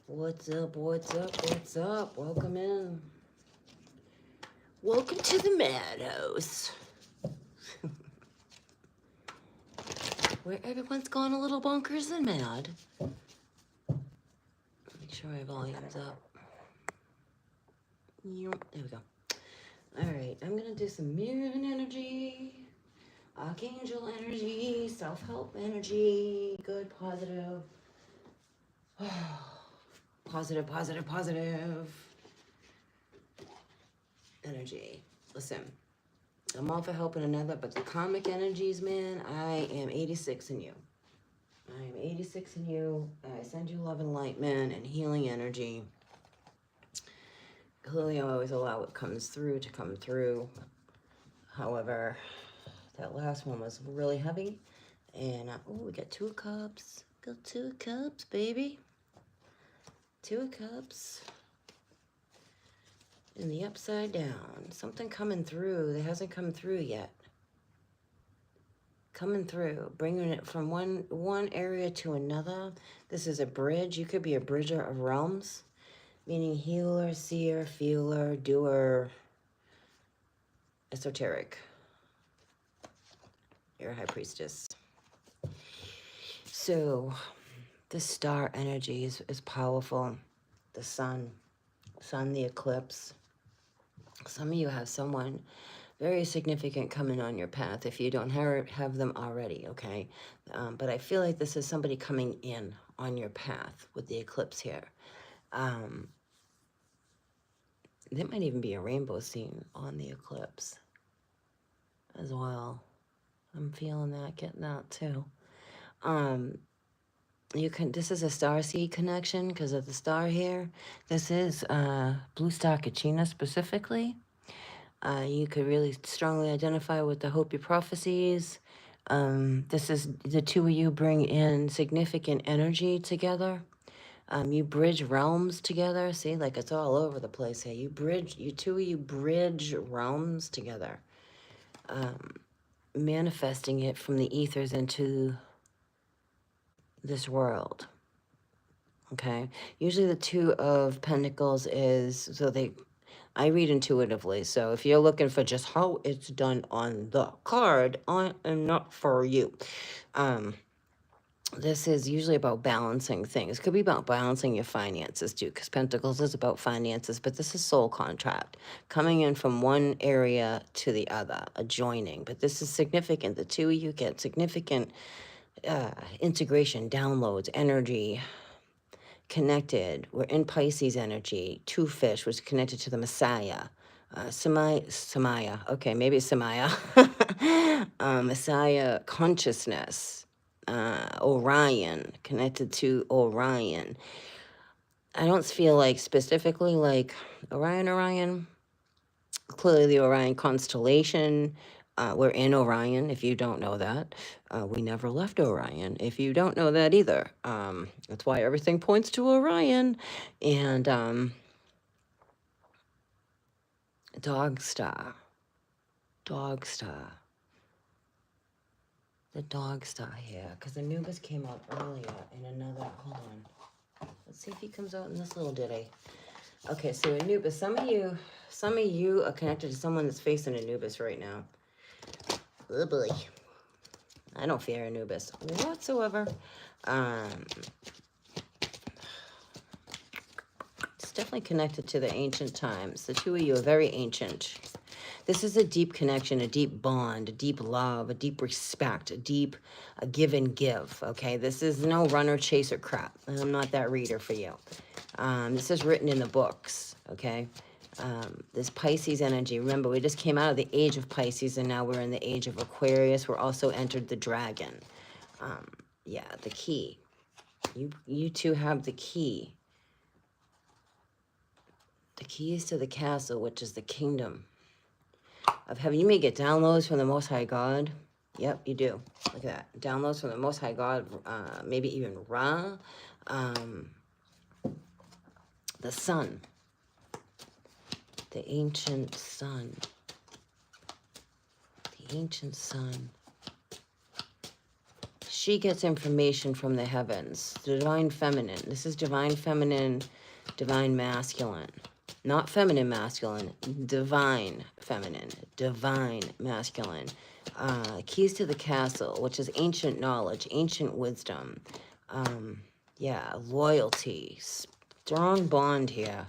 What's up? What's up? What's up? Welcome in. Welcome to the madhouse, where everyone's gone a little bonkers and mad. Make sure my volume's up. There we go. All right, I'm gonna do some mirroring energy, archangel energy, self-help energy, good, positive, positive, positive, positive energy. Listen. I'm all for helping another, but the karmic energies, man, I am 86 in you. I am 86 in you. I send you love and light, man, and healing energy. Clearly, I always allow what comes through to come through. However, that last one was really heavy. And, oh, we got 2 of cups. Got 2 of cups, baby. 2 of cups. In the upside down. Something coming through that hasn't come through yet. Coming through, bringing it from one area to another. This is a bridge. You could be a bridger of realms, meaning healer, seer, feeler, doer, esoteric. You're a high priestess. So the star energy is powerful. The sun, the eclipse. Some of you have someone very significant coming on your path if you don't have them already, okay? But I feel like this is somebody coming in on your path with the eclipse here. There might even be a rainbow scene on the eclipse as well. I'm feeling that, getting that too. This is a star seed connection because of the star here. This is Blue Star Kachina specifically. You could really strongly identify with the Hopi prophecies. This is the 2 of you bring in significant energy together. You bridge realms together. See, like it's all over the place here. You 2 of you bridge realms together. Manifesting it from the ethers into this world. Okay? Usually the 2 of Pentacles is, I read intuitively, so if you're looking for just how it's done on the card, I am not for you. This is usually about balancing things. It could be about balancing your finances too, because Pentacles is about finances, but this is soul contract, coming in from one area to the other, adjoining. But this is significant. The 2 of you get significant integration, downloads, energy, connected. We're in Pisces energy. 2 fish was connected to the Messiah. Samaya. Okay, maybe it's Samaya. Messiah consciousness. Orion, connected to Orion. I don't feel like specifically like Orion. Clearly the Orion constellation. We're in Orion, if you don't know that. We never left Orion, if you don't know that either. That's why everything points to Orion. And Dog Star. The Dog Star here, because Anubis came out earlier in another, hold on. Let's see if he comes out in this little ditty. Okay, so Anubis, some of you are connected to someone that's facing Anubis right now. Oh boy. I don't fear Anubis whatsoever. It's definitely connected to the ancient times. The 2 of you are very ancient. This is a deep connection, a deep bond, a deep love, a deep respect, a give and give, okay? This is no runner, chaser crap. I'm not that reader for you. This is written in the books, okay? This Pisces energy. Remember, we just came out of the age of Pisces, and now we're in the age of Aquarius. We're also entered the dragon. Yeah, the key. You 2 have the key. The keys to the castle, which is the kingdom of heaven. You may get downloads from the Most High God. Yep, you do. Look at that. Downloads from the Most High God, maybe even Ra. The sun. The ancient sun. The ancient sun. She gets information from the heavens. The divine feminine. This is divine feminine, divine masculine. Not feminine masculine, divine feminine, divine masculine. Keys to the castle, which is ancient knowledge, ancient wisdom. Yeah, loyalty, strong bond here.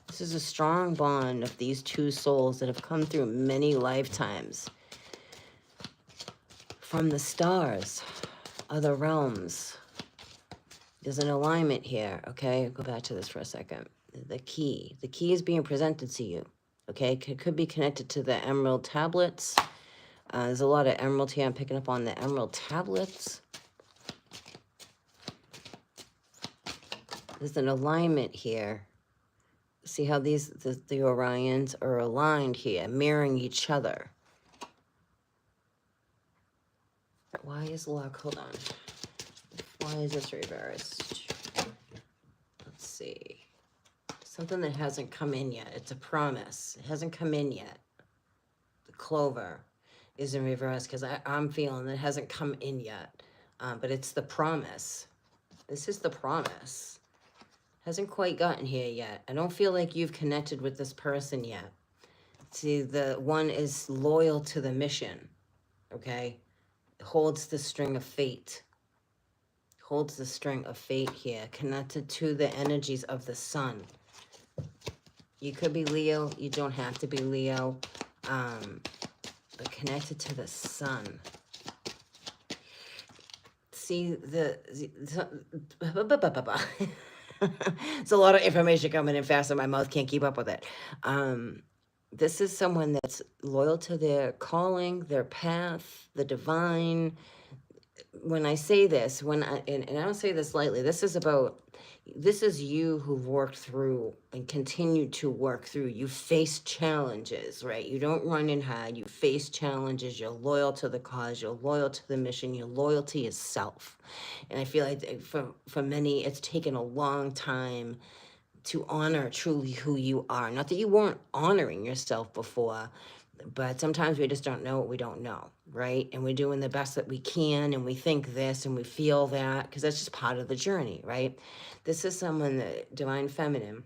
This is a strong bond of these two souls that have come through many lifetimes. From the stars, other realms. There's an alignment here, okay? Go back to this for a second. The key is being presented to you, okay? It could be connected to the emerald tablets. There's a lot of emerald here. I'm picking up on the emerald tablets. There's an alignment here. See how the Orions are aligned here, mirroring each other. Why is luck? Hold on. Why is this reversed? Let's see. Something that hasn't come in yet. It's a promise. It hasn't come in yet. The clover is in reverse because I'm feeling it hasn't come in yet. But it's the promise. This is the promise. Hasn't quite gotten here yet. I don't feel like you've connected with this person yet. See, the one is loyal to the mission, okay? Holds the string of fate. Holds the string of fate here, connected to the energies of the sun. You could be Leo. You don't have to be Leo. But connected to the sun. See, it's a lot of information coming in fast and my mouth can't keep up with it. This is someone that's loyal to their calling, their path, the divine. When I say this, and I don't say this lightly, this is you who've worked through and continue to work through. You face challenges, right? You don't run and hide. You face challenges. You're loyal to the cause. You're loyal to the mission. Your loyalty is self. And I feel like for many, it's taken a long time to honor truly who you are. Not that you weren't honoring yourself before, but sometimes we just don't know what we don't know, right? And we're doing the best that we can, and we think this and we feel that, because that's just part of the journey, right? This is someone that, divine feminine,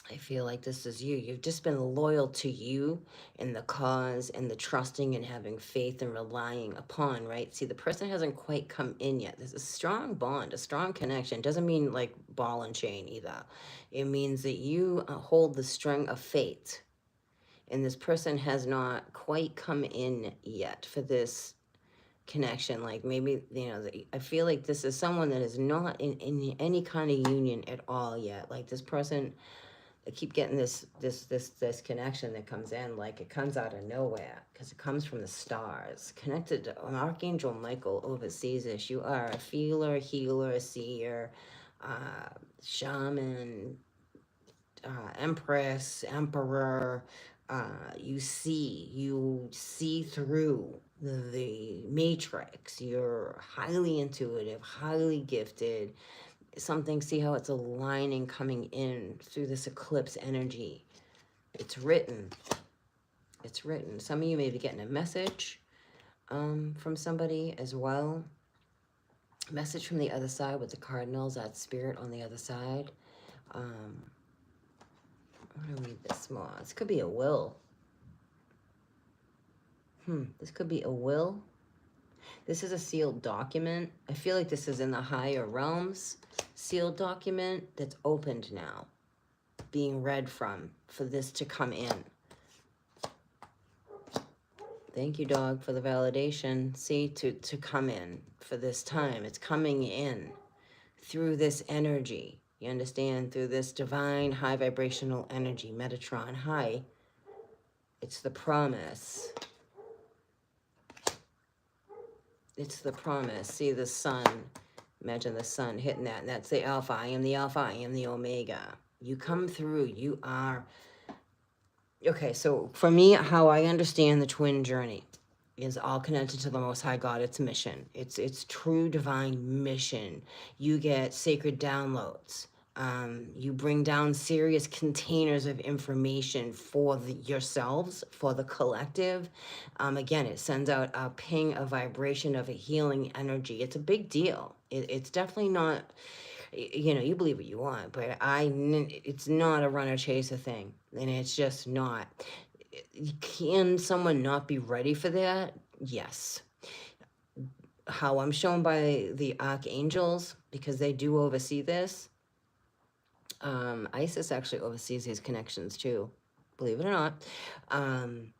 I feel like this is you. You've just been loyal to you and the cause and the trusting and having faith and relying upon, right? See, the person hasn't quite come in yet. There's a strong bond, a strong connection. Doesn't mean like ball and chain either. It means that you hold the string of fate. And this person has not quite come in yet for this connection. Like maybe, I feel like this is someone that is not in any kind of union at all yet. Like this person, I keep getting this connection that comes in, like it comes out of nowhere because it comes from the stars. Connected to Archangel Michael oversees this. You are a feeler, healer, seer, shaman, empress, emperor. You see through the matrix. You're highly intuitive, highly gifted. See how it's aligning, coming in through this eclipse energy. It's written. It's written. Some of you may be getting a message from somebody as well. Message from the other side with the cardinals, that spirit on the other side. I'm going to read this more. This could be a will. This could be a will. This is a sealed document. I feel like this is in the higher realms. Sealed document that's opened now. Being read from. For this to come in. Thank you, dog, for the validation. See, to come in for this time. It's coming in through this energy. You understand? Through this divine high vibrational energy, Metatron high. It's the promise. It's the promise. See the sun. Imagine the sun hitting that. And that's the alpha. I am the alpha. I am the omega. You come through. You are. Okay, so for me, how I understand the twin journey is all connected to the Most High God. It's mission. It's true divine mission. You get sacred downloads. You bring down serious containers of information for yourselves, for the collective. Again, it sends out a ping, a vibration of a healing energy. It's a big deal. It's definitely not, you know, you believe what you want, but it's not a runner chaser thing. And it's just not. Can someone not be ready for that? Yes. How I'm shown by the archangels, because they do oversee this. Isis actually oversees these connections too, believe it or not. Um,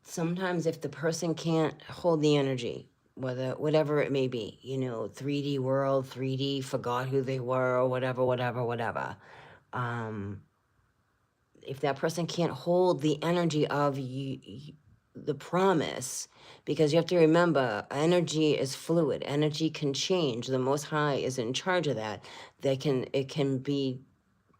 Sometimes if the person can't hold the energy, whatever it may be, you know, 3D world, 3D forgot who they were, or whatever. Um, if that person can't hold the energy of the promise, because you have to remember, energy is fluid, energy can change. The Most High is in charge of that. It can be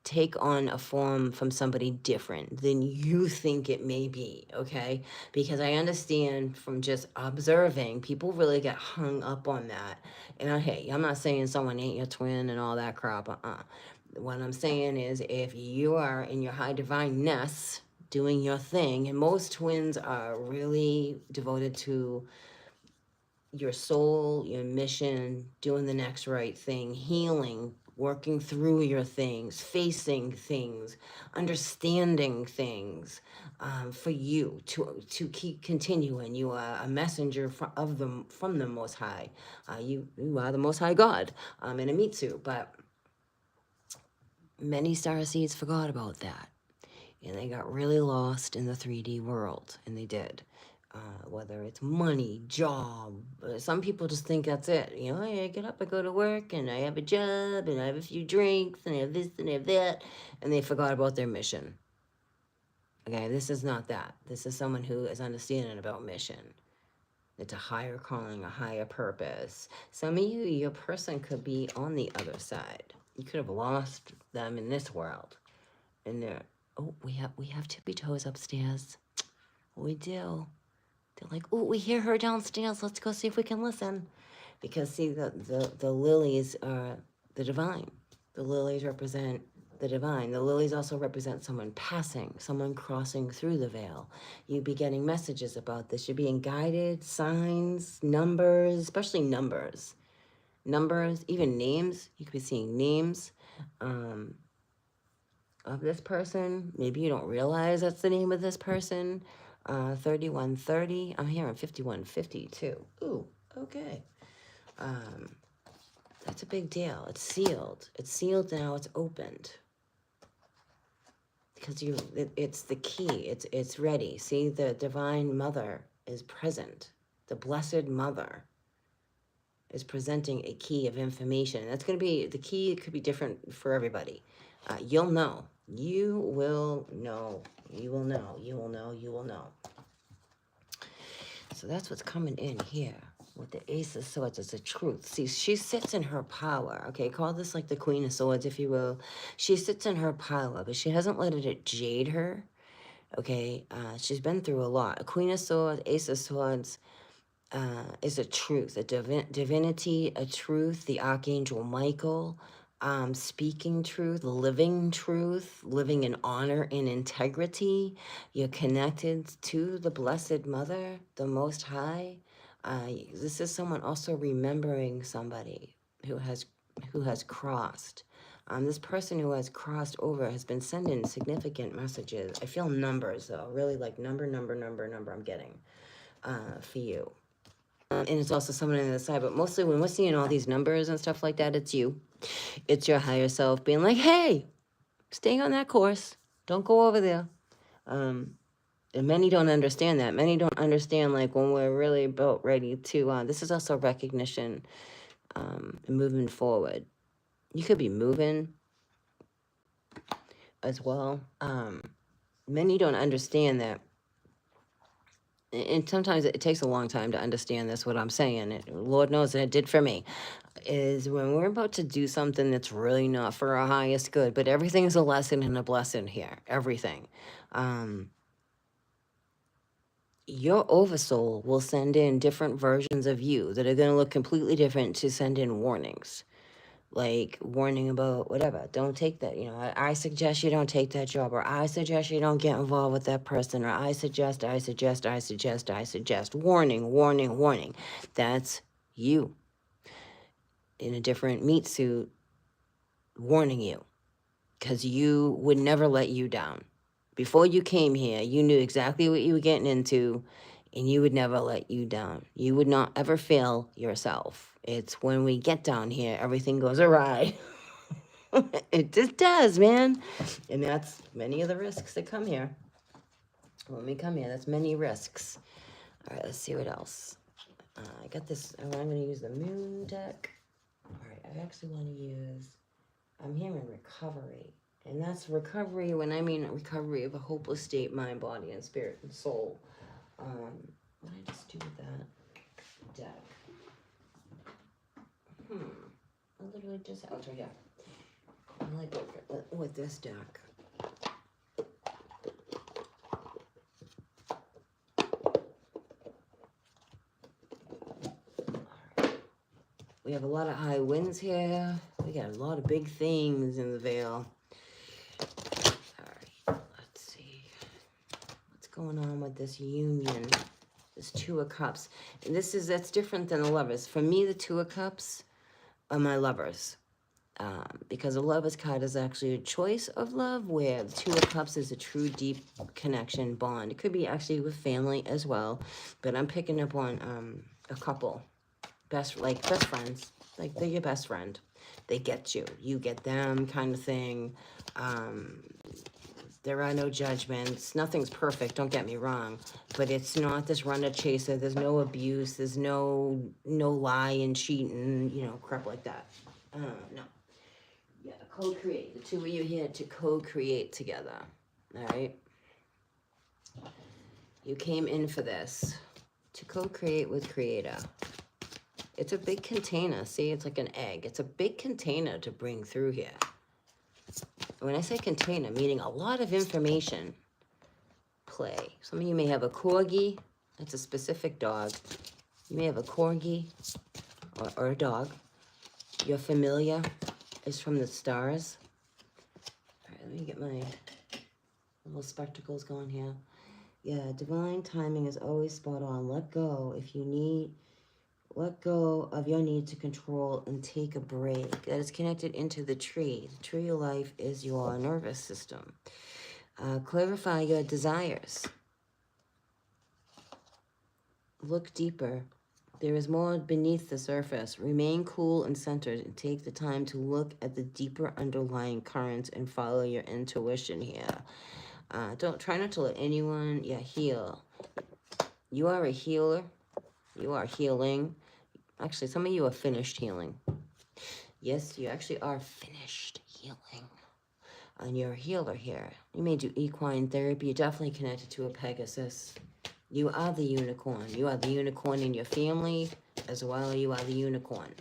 take on a form from somebody different than you think it may be, okay? Because I understand from just observing, people really get hung up on that. And hey, I'm not saying someone ain't your twin and all that crap. What I'm saying is, if you are in your high divine-ness doing your thing, and most twins are really devoted to your soul, your mission, doing the next right thing, healing, working through your things, facing things, understanding things, for you to keep continuing. You are a messenger from the Most High. You are the Most High God, in a mitsu. But many star seeds forgot about that, and they got really lost in the 3D world, and they did. Whether it's money, job, some people just think that's it. You know, I get up, I go to work, and I have a job, and I have a few drinks, and I have this, and I have that, and they forgot about their mission. Okay, this is not that. This is someone who is understanding about mission. It's a higher calling, a higher purpose. Some of you, your person could be on the other side. You could have lost them in this world, and they're, oh, we have tippy toes upstairs. We do. They're like, oh, we hear her downstairs. Let's go see if we can listen. Because see, the lilies are the divine. The lilies represent the divine. The lilies also represent someone passing, someone crossing through the veil. You'd be getting messages about this. You're being guided, signs, numbers, especially numbers. Numbers, even names. You could be seeing names of this person. Maybe you don't realize that's the name of this person. 3130. I'm hearing 5150 too. Ooh, okay. That's a big deal. It's sealed. It's sealed now. It's opened. Because it's the key. It's ready. See, the Divine Mother is present. The Blessed Mother is presenting a key of information. That's going to be, the key could be different for everybody. You'll know. You will know. You will know. You will know. You will know. So that's what's coming in here with the Ace of Swords. It's the truth. See, she sits in her power. Okay, call this like the Queen of Swords, if you will. She sits in her power, but she hasn't let it jade her. Okay, she's been through a lot. A Queen of Swords, Ace of Swords, is a truth, a divinity, a truth. The Archangel Michael, speaking truth, living in honor and integrity. You're connected to the Blessed Mother, the Most High. This is someone also remembering somebody who has crossed. This person who has crossed over has been sending significant messages. I feel numbers though, really like number I'm getting for you. And it's also someone on the other side, but mostly when we're seeing all these numbers and stuff like that, it's you. It's your higher self being like, hey, stay on that course. Don't go over there. And many don't understand that. Many don't understand, like, when we're really about ready to, this is also recognition and moving forward. You could be moving as well. Many don't understand that. And sometimes it takes a long time to understand this, what I'm saying. Lord knows that it did for me. Is when we're about to do something that's really not for our highest good, but everything's a lesson and a blessing here. Everything. Your oversoul will send in different versions of you that are going to look completely different to send in warnings. like warning about whatever. Don't take that. You know, I suggest you don't take that job, or I suggest you don't get involved with that person, or I suggest. Warning, warning, warning. That's you in a different meat suit warning you, because you would never let you down. Before you came here, you knew exactly what you were getting into, and you would never let you down. You would not ever fail yourself. It's when we get down here, everything goes awry. It just does, man. And that's many of the risks that come here. When we come here, that's many risks. All right, let's see what else. I got this. I'm going to use the moon deck. All right, I actually want to use, I'm hearing recovery. And that's recovery when I mean recovery of a hopeless state, mind, body, and spirit and soul. What did I just do with that deck? I literally just, oh, it's right here. I like with this deck. We have a lot of high winds here. We got a lot of big things in the veil. All right, let's see. What's going on with this union? This Two of Cups. And that's different than the Lovers. For me, the Two of Cups are my lovers. Because the Lovers card is actually a choice of love, where the Two of Cups is a true deep connection bond. It could be actually with family as well, but I'm picking up on a couple, best friends, like they're your best friend. They get you, you get them, kind of thing. There are no judgments. Nothing's perfect, don't get me wrong, but it's not this runner chaser. There's no abuse. There's no lie and cheating, crap like that. No. Yeah, co-create. The two of you here to co-create together. All right? You came in for this. To co-create with Creator. It's a big container. See, it's like an egg. It's a big container to bring through here. When I say container, meaning a lot of information. Play. Some of you may have a corgi. That's a specific dog. You may have a corgi or a dog. Your familiar is from the stars. All right, let me get my little spectacles going here. Yeah, divine timing is always spot on. Let go if you need. Let go of your need to control and take a break. That is connected into the tree. The tree of life is your nervous system. Clarify your desires. Look deeper. There is more beneath the surface. Remain cool and centered and take the time to look at the deeper underlying currents and follow your intuition here. Don't try not to let anyone heal. You are a healer. You are healing. Actually, some of you are finished healing. Yes, you actually are finished healing. And you're a healer here. You may do equine therapy. You're definitely connected to a Pegasus. You are the unicorn. You are the unicorn in your family as well. You are the unicorn.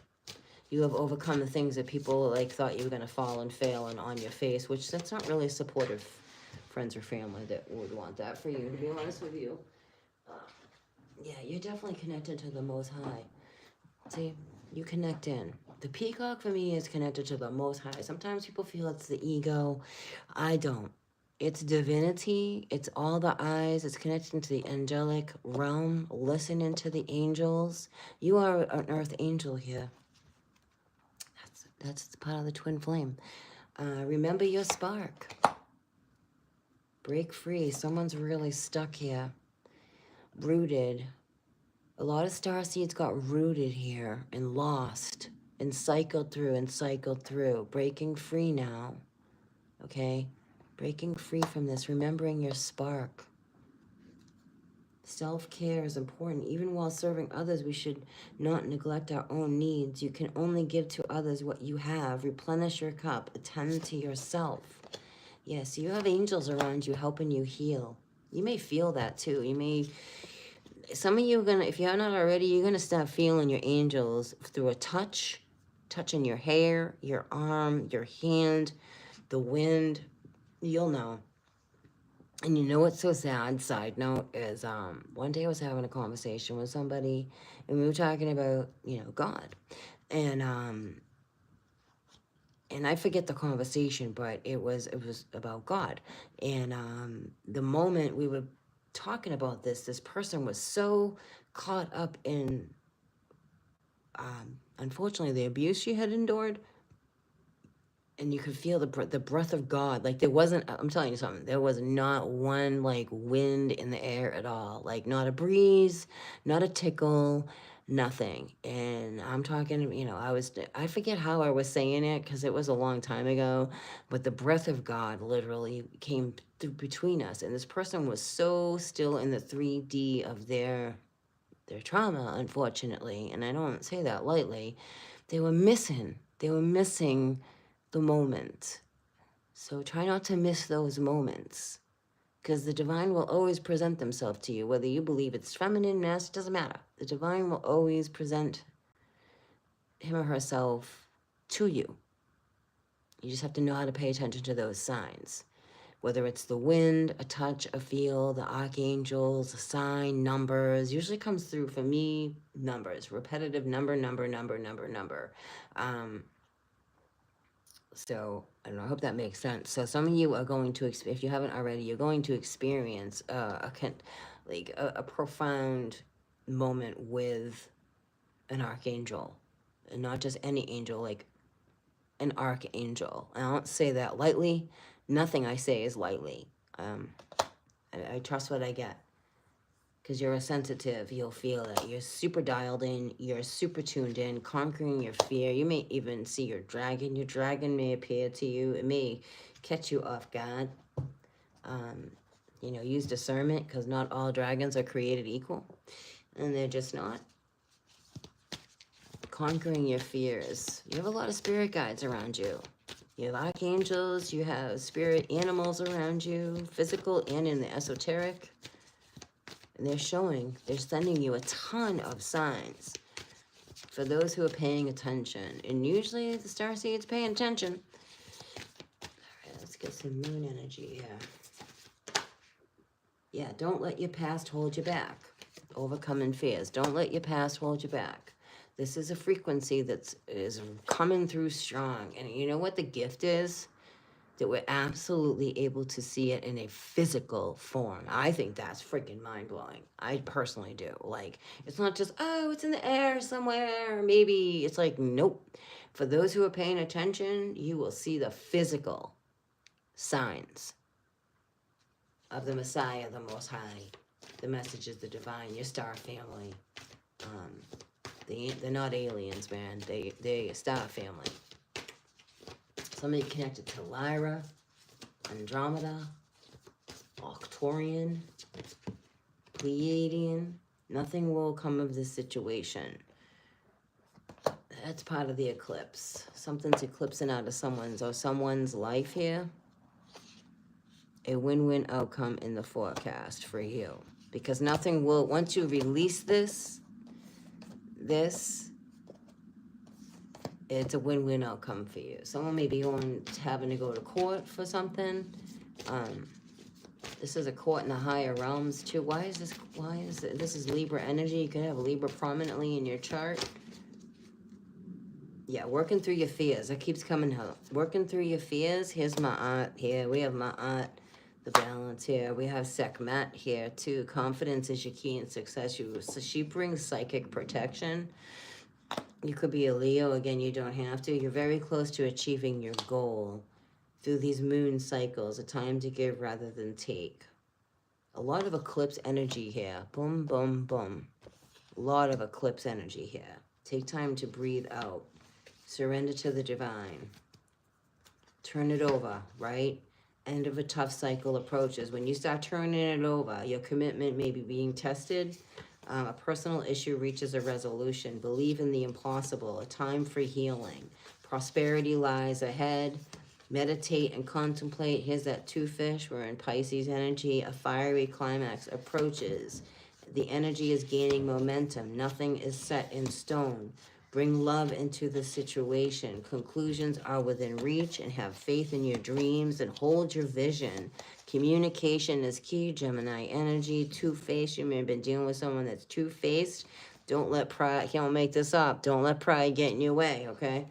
You have overcome the things that people thought you were going to fall and fail and on your face, which that's not really supportive friends or family that would want that for you, to be honest with you. Yeah, you're definitely connected to the Most High. See, you connect in. The peacock for me is connected to the Most High. Sometimes people feel it's the ego. I don't. It's divinity. It's all the eyes. It's connecting to the angelic realm. Listening to the angels. You are an earth angel here. That's part of the twin flame. Remember your spark. Break free. Someone's really stuck here. Rooted. A lot of starseeds got rooted here and lost and cycled through. Breaking free now. Okay? Breaking free from this. Remembering your spark. Self-care is important. Even while serving others, we should not neglect our own needs. You can only give to others what you have. Replenish your cup. Attend to yourself. Yes, you have angels around you helping you heal. You may feel that too. You may... Some of you are gonna, if you're not already, you're gonna start feeling your angels through a touching your hair, your arm, your hand, the wind. You'll know. And you know what's so sad? Side note is, one day I was having a conversation with somebody, and we were talking about, God, and and I forget the conversation, but it was about God. And the moment we were talking about this person was so caught up in, unfortunately, the abuse she had endured, and you could feel the breath of God. Like, there wasn't, I'm telling you something, there was not one like wind in the air at all. Like, not a breeze, not a tickle, nothing. And I'm talking, you know, I forget how I was saying it because it was a long time ago, but the breath of God literally came through between us. And this person was so still in the 3D of their trauma, unfortunately. And I don't say that lightly. They were missing the moment. So try not to miss those moments, because the divine will always present themselves to you, whether you believe it's feminine, masculine, doesn't matter. The divine will always present him or herself to you. You just have to know how to pay attention to those signs. Whether it's the wind, a touch, a feel, the archangels, a sign, numbers, usually comes through for me, numbers, repetitive number. So I don't know, I hope that makes sense. So some of you are going to, if you haven't already, you're going to experience a profound moment with an archangel, and not just any angel, like an archangel. I don't say that lightly. Nothing I say is lightly. I trust what I get. Because you're a sensitive, you'll feel it. You're super dialed in, you're super tuned in, conquering your fear. You may even see your dragon. Your dragon may appear to you. It may catch you off guard. Use discernment, because not all dragons are created equal. And they're just not. Conquering your fears. You have a lot of spirit guides around you. You have archangels, you have spirit animals around you, physical and in the esoteric. And they're sending you a ton of signs for those who are paying attention. And usually the starseed's paying attention. All right, let's get some moon energy here. Yeah, don't let your past hold you back. Overcoming fears. Don't let your past hold you back. This is a frequency that is coming through strong. And you know what the gift is? That we're absolutely able to see it in a physical form. I think that's freaking mind-blowing. I personally do. Like, it's not just, oh, it's in the air somewhere. Maybe it's like, nope. For those who are paying attention, you will see the physical signs of the Messiah, the Most High, the messages, the divine, your star family. They're not aliens, man. They star family. Somebody connected to Lyra, Andromeda, Arcturian, Pleiadian. Nothing will come of this situation. That's part of the eclipse. Something's eclipsing out of someone's life here. A win-win outcome in the forecast for you. Because nothing will, once you release this, it's a win-win outcome for you. Someone may be having to go to court for something. This is a court in the higher realms too. This is Libra energy. You could have Libra prominently in your chart. Yeah, working through your fears. That keeps coming out. Working through your fears. Here's Ma'at here. We have Ma'at, the balance here. We have Sekhmet here too. Confidence is your key in success. So she brings psychic protection. You could be a Leo. Again, you don't have to. You're very close to achieving your goal through these moon cycles. A time to give rather than take. A lot of eclipse energy here. Boom, boom, boom. A lot of eclipse energy here. Take time to breathe out. Surrender to the divine. Turn it over, right? End of a tough cycle approaches. When you start turning it over, your commitment may be being tested. A personal issue reaches a resolution. Believe in the impossible. A time for healing. Prosperity lies ahead. Meditate and contemplate. Here's that two fish. We're in Pisces energy. A fiery climax approaches. The energy is gaining momentum. Nothing is set in stone. Bring love into the situation. Conclusions are within reach, and have faith in your dreams and hold your vision. Communication is key, Gemini energy. Two-faced. You may have been dealing with someone that's two-faced. Don't let pride, don't make this up. Don't let pride get in your way, okay?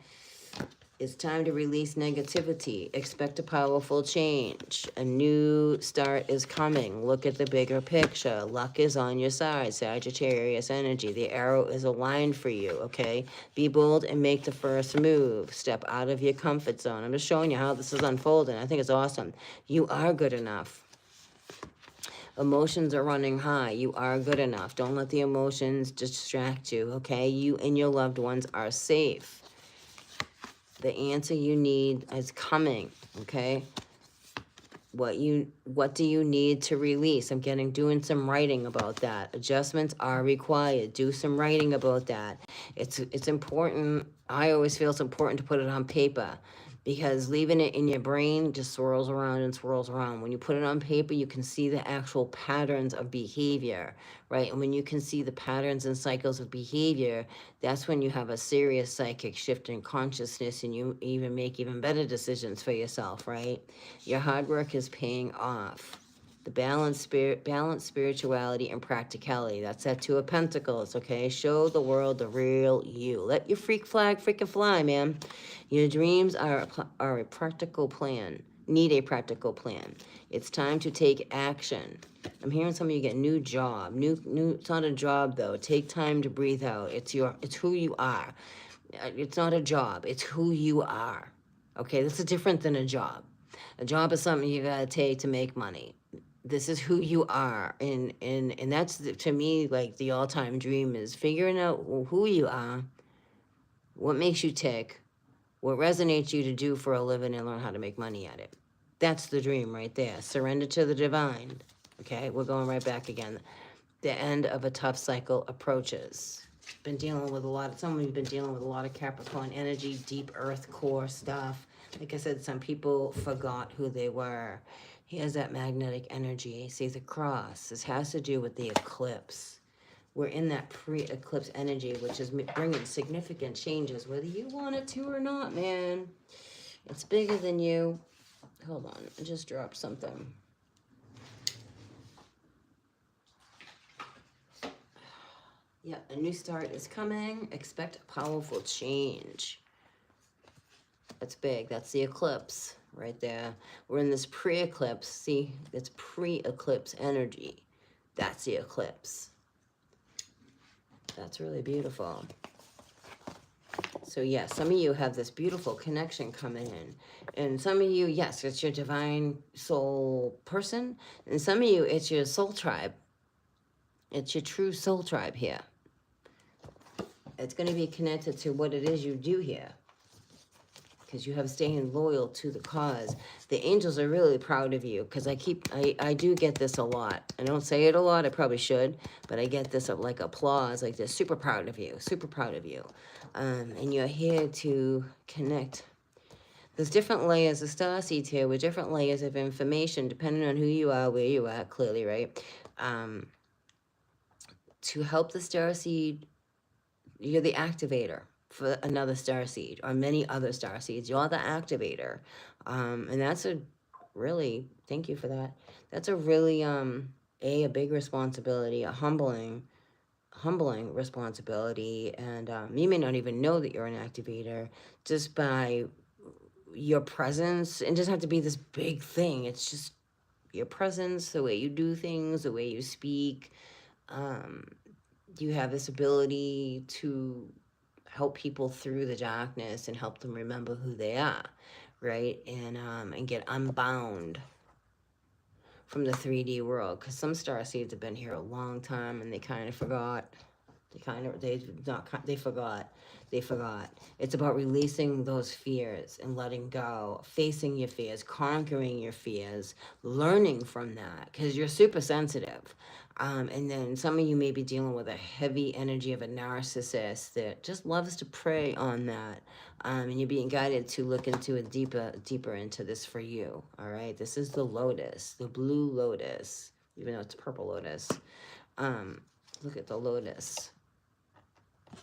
It's time to release negativity. Expect a powerful change. A new start is coming. Look at the bigger picture. Luck is on your side. Sagittarius energy. The arrow is aligned for you, okay? Be bold and make the first move. Step out of your comfort zone. I'm just showing you how this is unfolding. I think it's awesome. You are good enough. Emotions are running high. You are good enough. Don't let the emotions distract you, okay? You and your loved ones are safe. The answer you need is coming, okay? What do you need to release? I'm doing some writing about that. Adjustments are required. Do some writing about that. It's important. I always feel it's important to put it on paper, because leaving it in your brain just swirls around and swirls around. When you put it on paper, you can see the actual patterns of behavior, right? And when you can see the patterns and cycles of behavior, that's when you have a serious psychic shift in consciousness, and you even make even better decisions for yourself, right? Your hard work is paying off. The balance, spirituality, and practicality. That's that Two of Pentacles, okay? Show the world the real you. Let your freak flag freaking fly, man. Your dreams are a practical plan. Need a practical plan. It's time to take action. I'm hearing some of you get new job. New. It's not a job though. Take time to breathe out. It's who you are. It's not a job. It's who you are. Okay, this is different than a job. A job is something you gotta take to make money. This is who you are, and that's to me like the all-time dream is figuring out who you are, what makes you tick, what resonates you to do for a living, and learn how to make money at it. That's the dream right there. Surrender to the divine. Okay, we're going right back again. The end of a tough cycle approaches. Been dealing with some of you have been dealing with a lot of Capricorn energy, deep earth core stuff. Like I said, some people forgot who they were. Here's that magnetic energy. See the cross. This has to do with the eclipse. We're in that pre-eclipse energy, which is bringing significant changes, whether you want it to or not, man. It's bigger than you. Hold on, I just dropped something. Yeah, a new start is coming. Expect a powerful change. That's big. That's the eclipse right there. We're in this pre-eclipse. See, it's pre-eclipse energy. That's the eclipse. That's really beautiful. So yes, some of you have this beautiful connection coming in. And some of you, yes, it's your divine soul person. And some of you, it's your soul tribe. It's your true soul tribe here. It's going to be connected to what it is you do here, because you have staying loyal to the cause. The angels are really proud of you, because I do get this a lot. I don't say it a lot, I probably should, but I get this like applause, like they're super proud of you, super proud of you. And you're here to connect. There's different layers of starseeds here with different layers of information, depending on who you are, where you are, clearly, right? To help the starseed, you're the activator for another starseed or many other starseeds. You're the activator. And that's a really, thank you for that. That's a really, a big responsibility, a humbling responsibility. And you may not even know that you're an activator just by your presence. It doesn't have to be this big thing. It's just your presence, the way you do things, the way you speak. You have this ability to help people through the darkness and help them remember who they are, right? And get unbound from the 3D world, because some starseeds have been here a long time and they kind of forgot. They forgot. It's about releasing those fears and letting go, facing your fears, conquering your fears, learning from that, because you're super sensitive. And then some of you may be dealing with a heavy energy of a narcissist that just loves to prey on that. And you're being guided to look into a deeper into this for you. All right. This is the lotus, the blue lotus, even though it's purple lotus. Look at the lotus.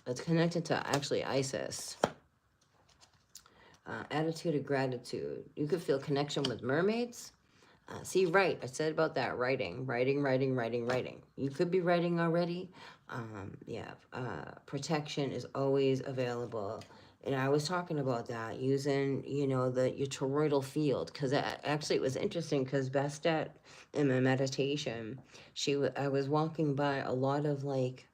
It's connected to actually Isis. Attitude of gratitude. You could feel connection with mermaids. See, right. I said about that. Writing. You could be writing already. Protection is always available. And I was talking about that using, you know, your toroidal field, because actually it was interesting because Bastet in my meditation, I was walking by a lot of like,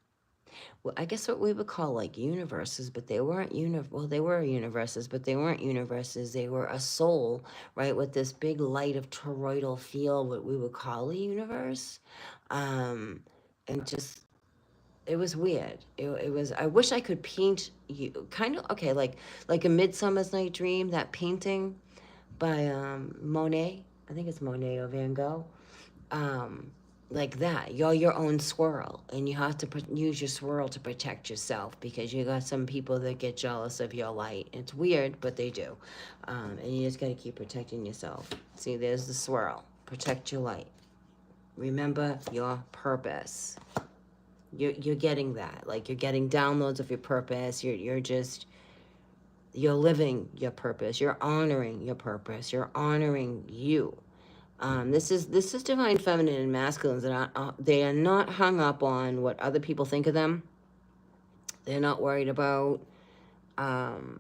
well, I guess what we would call like universes, but they weren't well, they were universes, but they weren't universes. They were a soul, right, with this big light of toroidal field, what we would call a universe, and just it was weird. It was. I wish I could paint you kind of okay, like a Midsummer's Night Dream, that painting by Monet. I think it's Monet or Van Gogh. Um, like that. You're your own swirl, and you have to use your swirl to protect yourself because you got some people that get jealous of your light. It's weird, but they do, and you just got to keep protecting yourself. See, there's the swirl. Protect your light. Remember your purpose. You're getting that, like you're getting downloads of your purpose. You're living your purpose. You're honoring your purpose. You're honoring you. This is divine feminine and masculines, and they are not hung up on what other people think of them. They're not worried about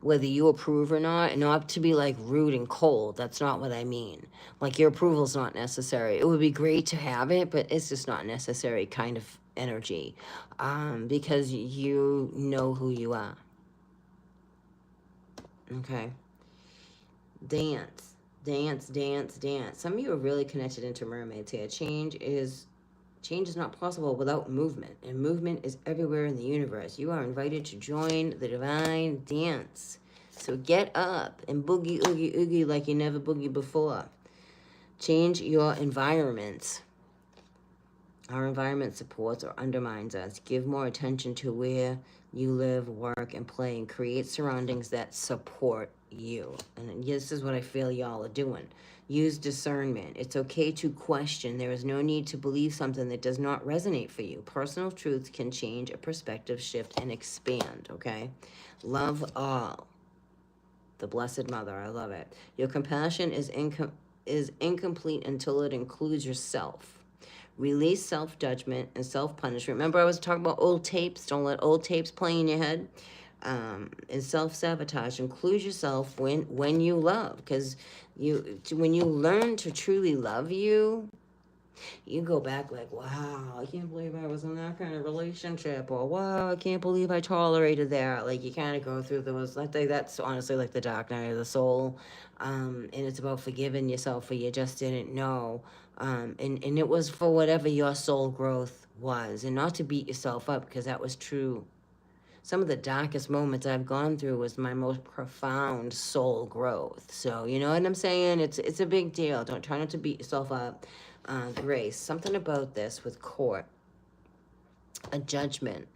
whether you approve or not, and not to be like rude and cold. That's not what I mean. Like your approval's not necessary. It would be great to have it, but it's just not necessary kind of energy, because you know who you are. Okay. Dance, dance, dance, dance. Some of you are really connected into mermaids here. Change is not possible without movement, and movement is everywhere in the universe. You are invited to join the divine dance. So get up and boogie, oogie, oogie like you never boogied before. Change your environment. Our environment supports or undermines us. Give more attention to where you live, work, and play, and create surroundings that support you. And this is what I feel y'all are doing. Use discernment. It's okay to question. There is no need to believe something that does not resonate for you. Personal truths can change a perspective shift and expand, okay? Love all. The Blessed Mother, I love it. Your compassion is incomplete until it includes yourself. Release self-judgment and self-punishment. Remember I was talking about old tapes? Don't let old tapes play in your head. And self-sabotage. Include yourself when you love. Because when you learn to truly love you go back like, wow, I can't believe I was in that kind of relationship. Or, wow, I can't believe I tolerated that. Like, you kind of go through those. I think that's honestly like the dark night of the soul. And it's about forgiving yourself for you just didn't know. And it was for whatever your soul growth was. And not to beat yourself up, because that was true. Some of the darkest moments I've gone through was my most profound soul growth. So, you know what I'm saying? It's a big deal. Don't try not to beat yourself up. Grace, something about this with court, a judgment,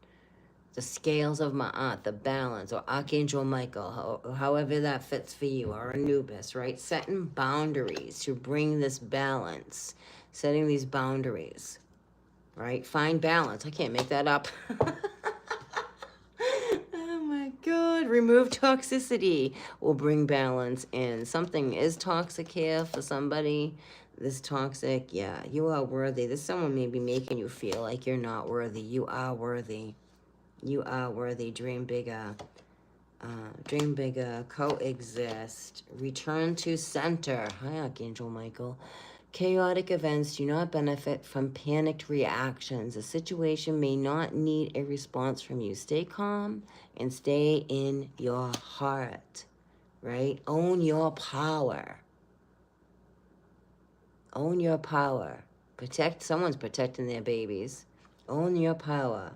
the scales of Ma'at, the balance, or Archangel Michael, however that fits for you, or Anubis, right? Setting boundaries to bring this balance, setting these boundaries, right? Find balance. I can't make that up. Oh my God. Remove toxicity will bring balance in. Something is toxic here for somebody. This toxic, yeah, you are worthy. This someone may be making you feel like you're not worthy. You are worthy. You are worthy. Dream bigger. Dream bigger. Coexist. Return to center. Hi, Archangel Michael. Chaotic events do not benefit from panicked reactions. A situation may not need a response from you. Stay calm and stay in your heart, right? Own your power. Own your power. Someone's protecting their babies. Own your power.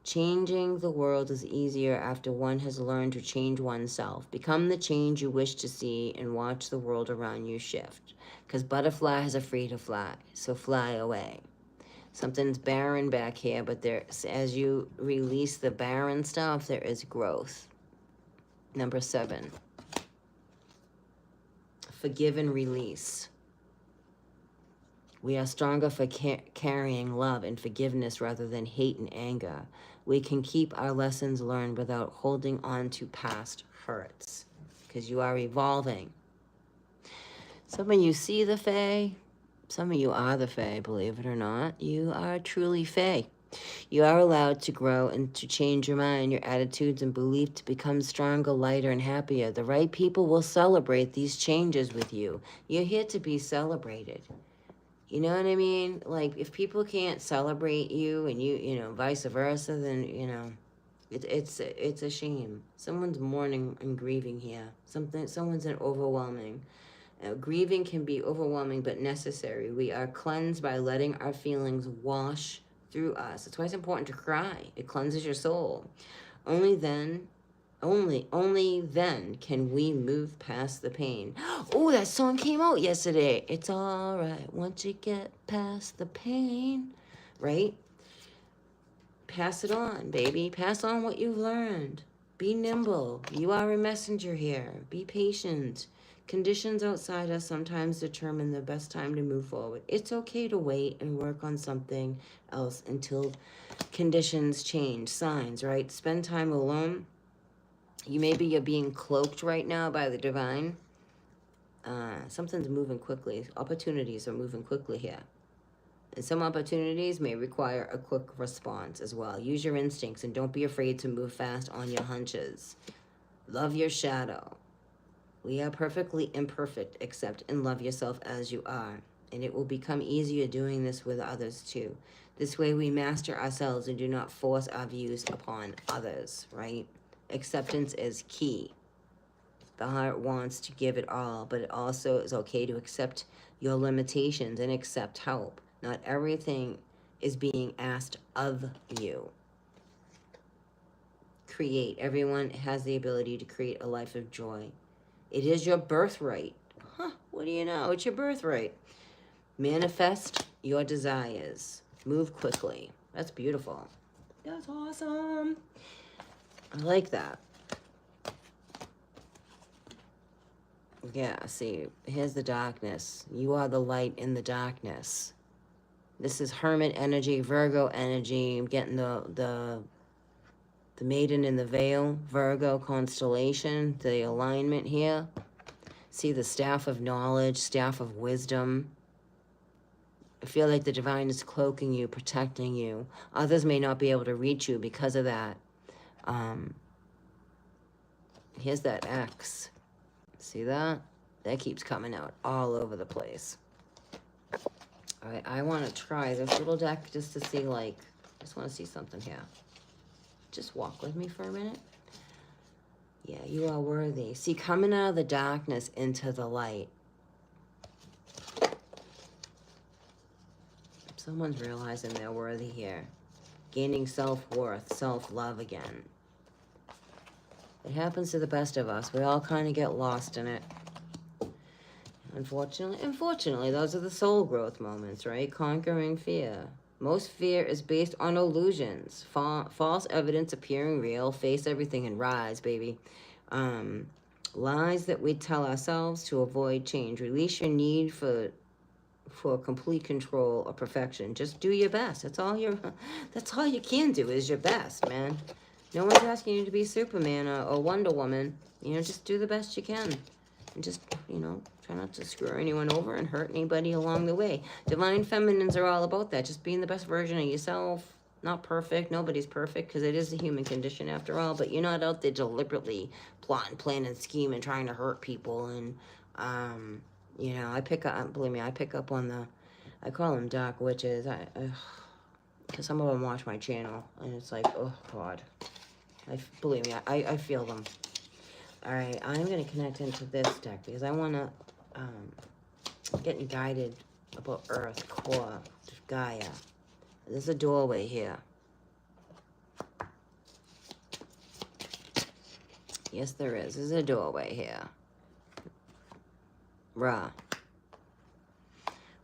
Changing the world is easier after one has learned to change oneself. Become the change you wish to see and watch the world around you shift. Because butterflies are free to fly, so fly away. Something's barren back here, but as you release the barren stuff, there is growth. Number 7. Forgive and release. We are stronger for carrying love and forgiveness rather than hate and anger. We can keep our lessons learned without holding on to past hurts, because you are evolving. Some of you see the Fae. Some of you are the Fae, believe it or not. You are truly Fae. You are allowed to grow and to change your mind, your attitudes and belief to become stronger, lighter, and happier. The right people will celebrate these changes with you. You're here to be celebrated. You know what I mean? Like, if people can't celebrate you and you know, vice versa, then, you know, it's a shame. Someone's mourning and grieving here. Someone's in overwhelming. Grieving can be overwhelming but necessary. We are cleansed by letting our feelings wash through us. That's why it's important to cry. It cleanses your soul. Only then can we move past the pain. Oh, that song came out yesterday. It's all right once you get past the pain, right? Pass it on, baby. Pass on what you've learned. Be nimble. You are a messenger here. Be patient. Conditions outside us sometimes determine the best time to move forward. It's okay to wait and work on something else until conditions change. Signs, right? Spend time alone. You're being cloaked right now by the divine. Something's moving quickly. Opportunities are moving quickly here. And some opportunities may require a quick response as well. Use your instincts and don't be afraid to move fast on your hunches. Love your shadow. We are perfectly imperfect. Accept and love yourself as you are. And it will become easier doing this with others too. This way we master ourselves and do not force our views upon others, right? Acceptance is key. The heart wants to give it all, but it also is okay to accept your limitations and accept help. Not everything is being asked of you. Create. Everyone has the ability to create a life of joy. It is your birthright. What do you know? It's your birthright. Manifest your desires. Move quickly. That's beautiful. That's awesome. I like that. Yeah, see, here's the darkness. You are the light in the darkness. This is Hermit energy, Virgo energy. I'm getting the maiden in the veil, Virgo constellation, the alignment here. See the staff of knowledge, staff of wisdom. I feel like the divine is cloaking you, protecting you. Others may not be able to reach you because of that. Here's that X. See that? That keeps coming out all over the place. All right, I want to try this little deck just to see, like, just want to see something here. Just walk with me for a minute. Yeah, you are worthy. See, coming out of the darkness into the light. Someone's realizing they're worthy here. Gaining self-worth, self-love again. It happens to the best of us. We all kind of get lost in it. Unfortunately, those are the soul growth moments, right? Conquering fear. Most fear is based on illusions. False evidence appearing real. Face everything and rise, baby. Lies that we tell ourselves to avoid change. Release your need for complete control or perfection. Just do your best. That's all you can do is your best, man. No one's asking you to be Superman or Wonder Woman. You know, just do the best you can. And just, you know, try not to screw anyone over and hurt anybody along the way. Divine feminines are all about that. Just being the best version of yourself. Not perfect. Nobody's perfect because it is a human condition after all. But you're not out there deliberately plotting, planning, scheming, trying to hurt people. And, you know, believe me, I pick up on I call them dark witches. Because some of them watch my channel. And it's like, oh, God. Believe me, I feel them. All right, I'm going to connect into this deck because I want to get guided about Earth, core, Gaia. There's a doorway here. Yes, there is. There's a doorway here. Ra.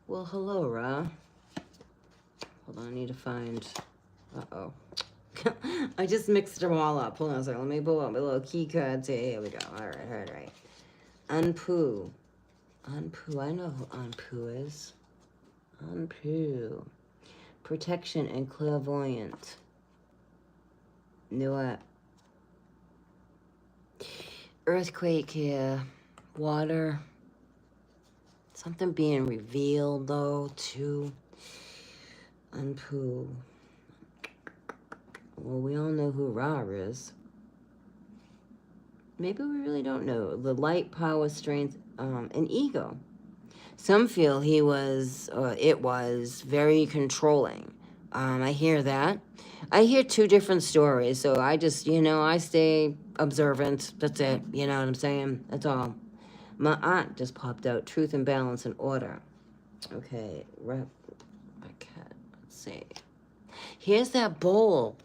Well, hello, Ra. Hold on, I need to find... Uh-oh. I just mixed them all up. Hold on a second. Let me pull up my little key cards here. Here we go. All right. Anpu. Anpu. I know who Anpu is. Anpu. Protection and clairvoyant. Knew it. Earthquake here. Water. Something being revealed, though, too. Anpu. Well, we all know who Ra is. Maybe we really don't know. The light, power, strength, and ego. Some feel he was, or it was, very controlling. I hear that. I hear two different stories, so I just, I stay observant. That's it. You know what I'm saying? That's all. My aunt just popped out. Truth and balance and order. Okay, rep. Okay, let's see. Here's that bowl.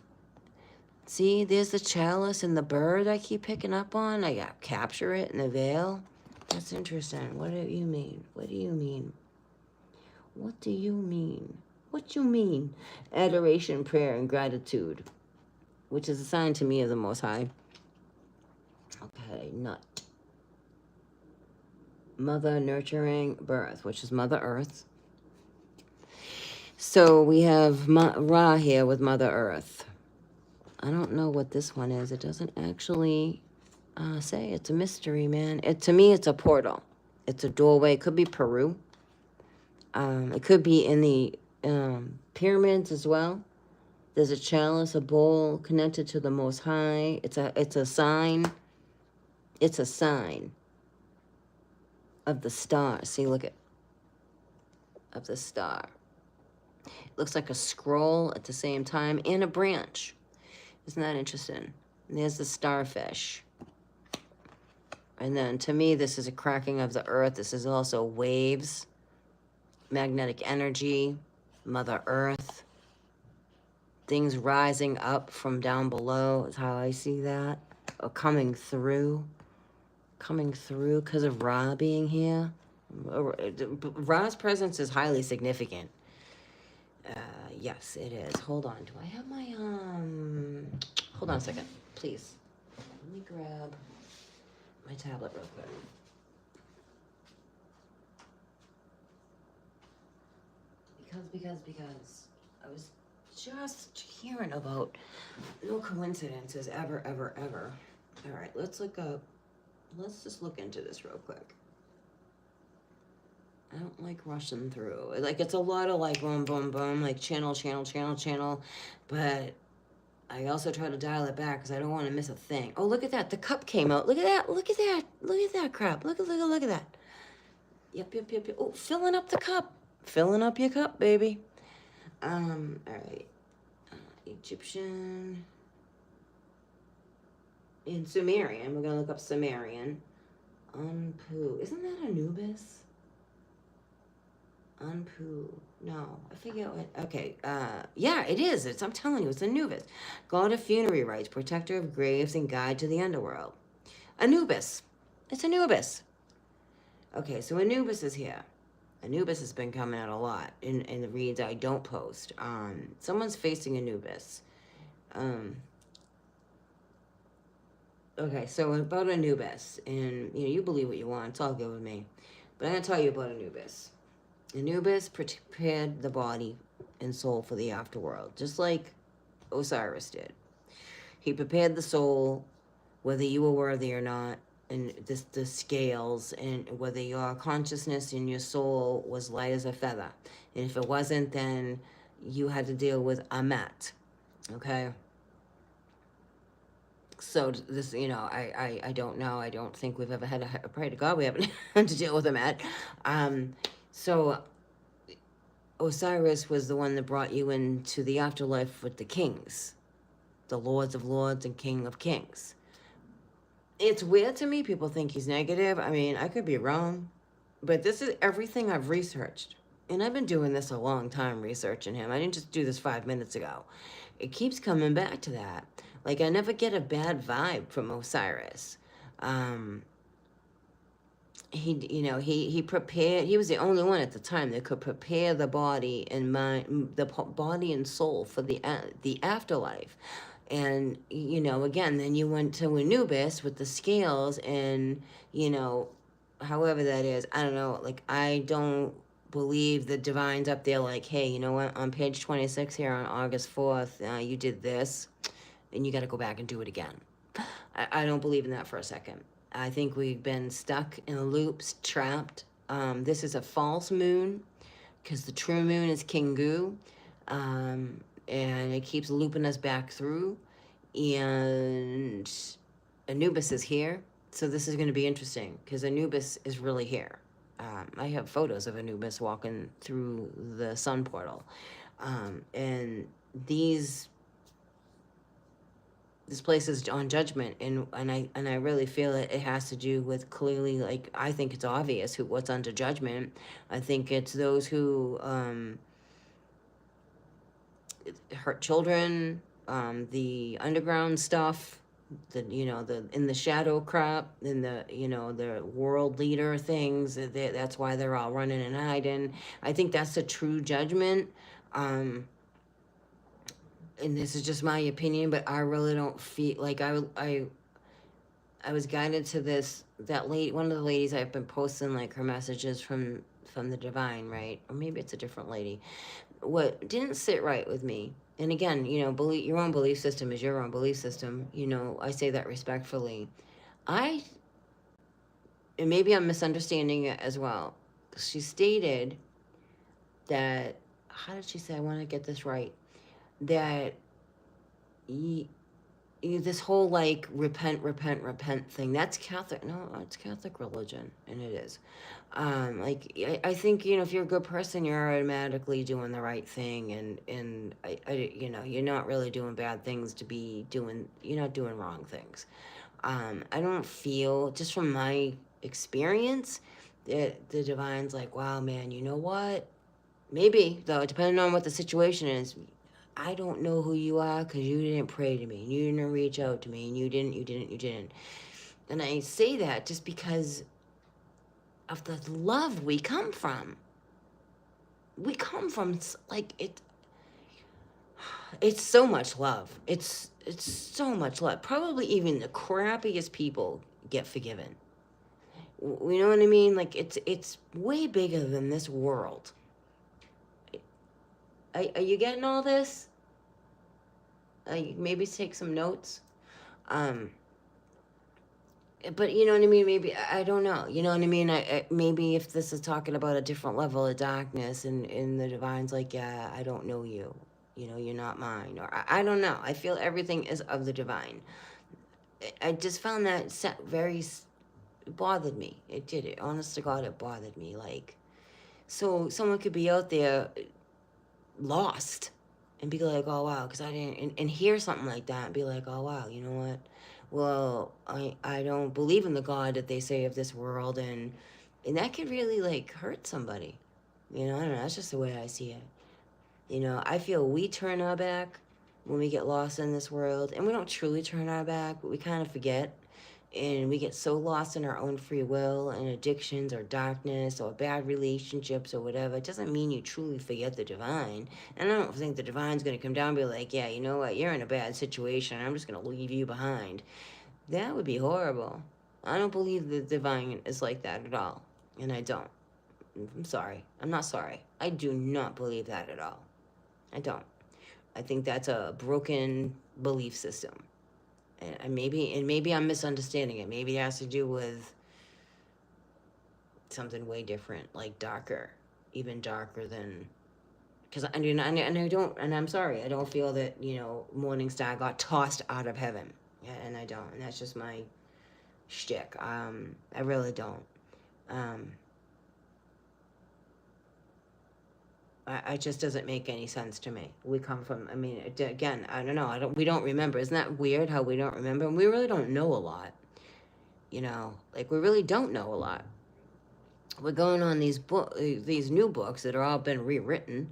See, there's the chalice and the bird I keep picking up on. I got capture it in the veil. That's interesting. What do you mean? What do you mean? What do you mean? What you mean? Adoration, prayer, and gratitude, which is a sign to me of the Most High. Okay, nut. Mother nurturing birth, which is Mother Earth. So we have Ra here with Mother Earth. I don't know what this one is. It doesn't actually say. It's a mystery, man. To me, it's a portal. It's a doorway. It could be Peru. It could be in the pyramids as well. There's a chalice, a bowl connected to the Most High. It's a sign. It's a sign of the star. See, look at of the star. It looks like a scroll at the same time and a branch. Isn't that interesting? And there's the starfish. And then to me, this is a cracking of the earth. This is also waves, magnetic energy, Mother Earth. Things rising up from down below is how I see that. Or coming through because of Ra being here. Ra's presence is highly significant. Yes, it is. Hold on. Do I have my, hold on a second, please. Let me grab my tablet real quick. Because I was just hearing about no coincidences ever. All right, let's just look into this real quick. I don't like rushing through. Like, it's a lot of like boom, boom, boom, like channel. But I also try to dial it back because I don't want to miss a thing. Oh, look at that. The cup came out. Look at that crap. Look at that. Yep. Oh, filling up the cup. Filling up your cup, baby. All right. Egyptian. In Sumerian. We're going to look up Sumerian. Anpu. Isn't that Anubis? Anpu. No, I forget what. Okay. Yeah, it is. I'm telling you, it's Anubis. God of funerary rites, protector of graves, and guide to the underworld. Anubis. It's Anubis. Okay, so Anubis is here. Anubis has been coming out a lot in the reads I don't post. Someone's facing Anubis. Okay, so about Anubis, and you believe what you want. It's all good with me. But I'm gonna tell you about Anubis. Anubis prepared the body and soul for the afterworld, just like Osiris did. He prepared the soul, whether you were worthy or not, and the scales, and whether your consciousness and your soul was light as a feather. And if it wasn't, then you had to deal with Amat. Okay? So this, I don't know. I don't think we've ever had a pray to God. We haven't had to deal with Amat. So Osiris was the one that brought you into the afterlife with the kings, the lords of lords and king of kings. It's weird to me. People think he's negative. I mean, I could be wrong, but this is everything I've researched. And I've been doing this a long time, researching him. I didn't just do this 5 minutes ago. It keeps coming back to that. Like, I never get a bad vibe from Osiris. He prepared. He was the only one at the time that could prepare the body and mind, the body and soul for the afterlife. And again, then you went to Anubis with the scales, and however that is, I don't know. Like, I don't believe the divine's up there. Like, hey, you know what? On page 26 here on August 4th, you did this, and you got to go back and do it again. I don't believe in that for a second. I think we've been stuck in loops, trapped. This is a false moon because the true moon is Kingu. and it keeps looping us back through. And Anubis is here, so this is going to be interesting because Anubis is really here. I have photos of Anubis walking through the sun portal, and these this place is on judgment, and I really feel it has to do with, clearly, like, I think it's obvious what's under judgment. I think it's those who hurt children, the underground stuff, the the in the shadow crap, in the world leader things. That's why they're all running and hiding. I think that's a true judgment. And this is just my opinion, but I really don't feel like I was guided to that lady, one of the ladies I've been posting, like, her messages from the divine, right? Or maybe it's a different lady. What didn't sit right with me, and again, believe your own belief system is your own belief system. I say that respectfully. And maybe I'm misunderstanding it as well. She stated that, how did she say? I want to get this right. That this whole, like, repent thing, that's Catholic. No, it's Catholic religion, and it is. Like, I think, if you're a good person, you're automatically doing the right thing, and you're not really doing bad things to be doing. You're not doing wrong things. I don't feel, just from my experience, that the divine's like, wow, man, you know what? Maybe, though, depending on what the situation is. I don't know who you are because you didn't pray to me, and you didn't reach out to me, and you didn't. And I say that just because of the love we come from. We come from, like, it's so much love. It's so much love. Probably even the crappiest people get forgiven. You know what I mean? Like, it's way bigger than this world. Are you getting all this? Maybe take some notes. But you know what I mean? Maybe, I don't know. You know what I mean? Maybe if this is talking about a different level of darkness, and the divine's like, yeah, I don't know you. You're not mine. Or I don't know. I feel everything is of the divine. I just found that it bothered me. It did. It, honest to God, it bothered me. Like, so someone could be out there lost and be like, oh wow, because I didn't, and hear something like that and be like, oh wow, you know what? Well, I don't believe in the God that they say of this world, and that could really, like, hurt somebody. I don't know. That's just the way I see it. I feel we turn our back when we get lost in this world, and we don't truly turn our back, but we kind of forget. And we get so lost in our own free will and addictions or darkness or bad relationships or whatever. It doesn't mean you truly forget the divine. And I don't think the divine's going to come down and be like, yeah, you know what, you're in a bad situation, I'm just going to leave you behind. That would be horrible. I don't believe the divine is like that at all. And I don't. I'm sorry. I'm not sorry. I do not believe that at all. I don't. I think that's a broken belief system. And maybe I'm misunderstanding it. Maybe it has to do with something way different, like darker, even darker than. Because I don't, and I'm sorry, I don't feel that Morningstar got tossed out of heaven, and I don't, and that's just my shtick. I really don't. It just doesn't make any sense to me. We come from, again, I don't know. We don't remember. Isn't that weird how we don't remember? And we really don't know a lot. Like, we really don't know a lot. We're going on these new books that are all been rewritten,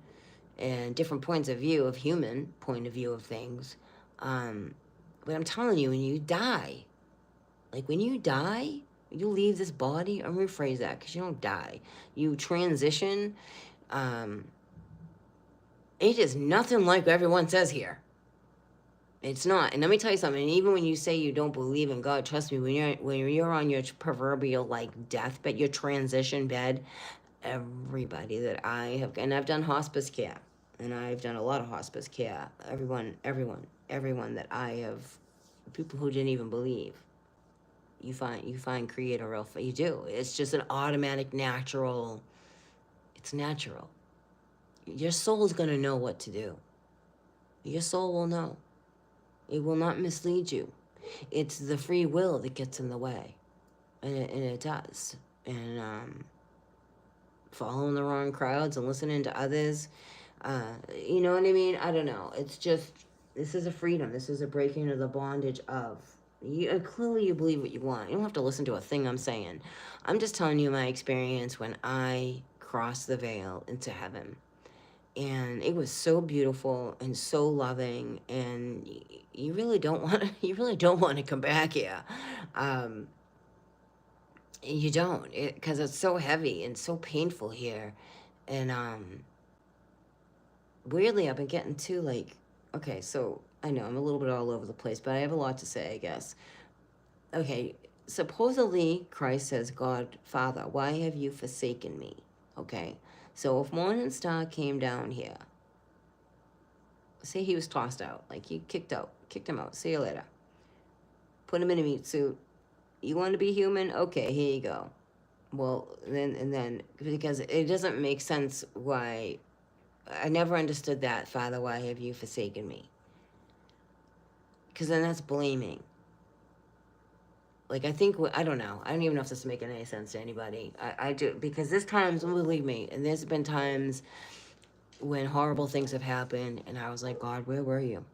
and different points of view of human point of view of things. But I'm telling you, when you die, you leave this body. I'm gonna rephrase that, because you don't die. You transition. It is nothing like everyone says here. It's not. And let me tell you something. Even when you say you don't believe in God, trust me, when you're on your proverbial, like, deathbed, your transition bed, everybody that I have, and I've done hospice care, and I've done a lot of hospice care. Everyone that I have, people who didn't even believe, you find create a real. You do. It's just an automatic, natural. It's natural. Your soul's gonna know what to do. Your soul will know. It will not mislead you. It's the free will that gets in the way. And it does. And following the wrong crowds and listening to others, you know what I mean? I don't know. It's just, this is a freedom. This is a breaking of the bondage of. Clearly you believe what you want. You don't have to listen to a thing I'm saying. I'm just telling you my experience when I crossed the veil into heaven. And it was so beautiful and so loving, and you really don't want to, you really don't want to come back here. Um, you don't, because it's so heavy and so painful here. And weirdly, I've been getting to like, okay, so I know I'm a little bit all over the place, but I have a lot to say, I guess. Okay, supposedly Christ says, God, Father, why have you forsaken me? Okay, so if Morning Star came down here, say he was tossed out, like you kicked him out, see you later. Put him in a meat suit. You want to be human? Okay, here you go. Well, then, because it doesn't make sense why, I never understood that, Father, why have you forsaken me? Because then that's blaming. Like, I think, I don't know. I don't even know if this is making any sense to anybody. I do, because there's times, believe me, and there's been times when horrible things have happened, and I was like, God, where were you?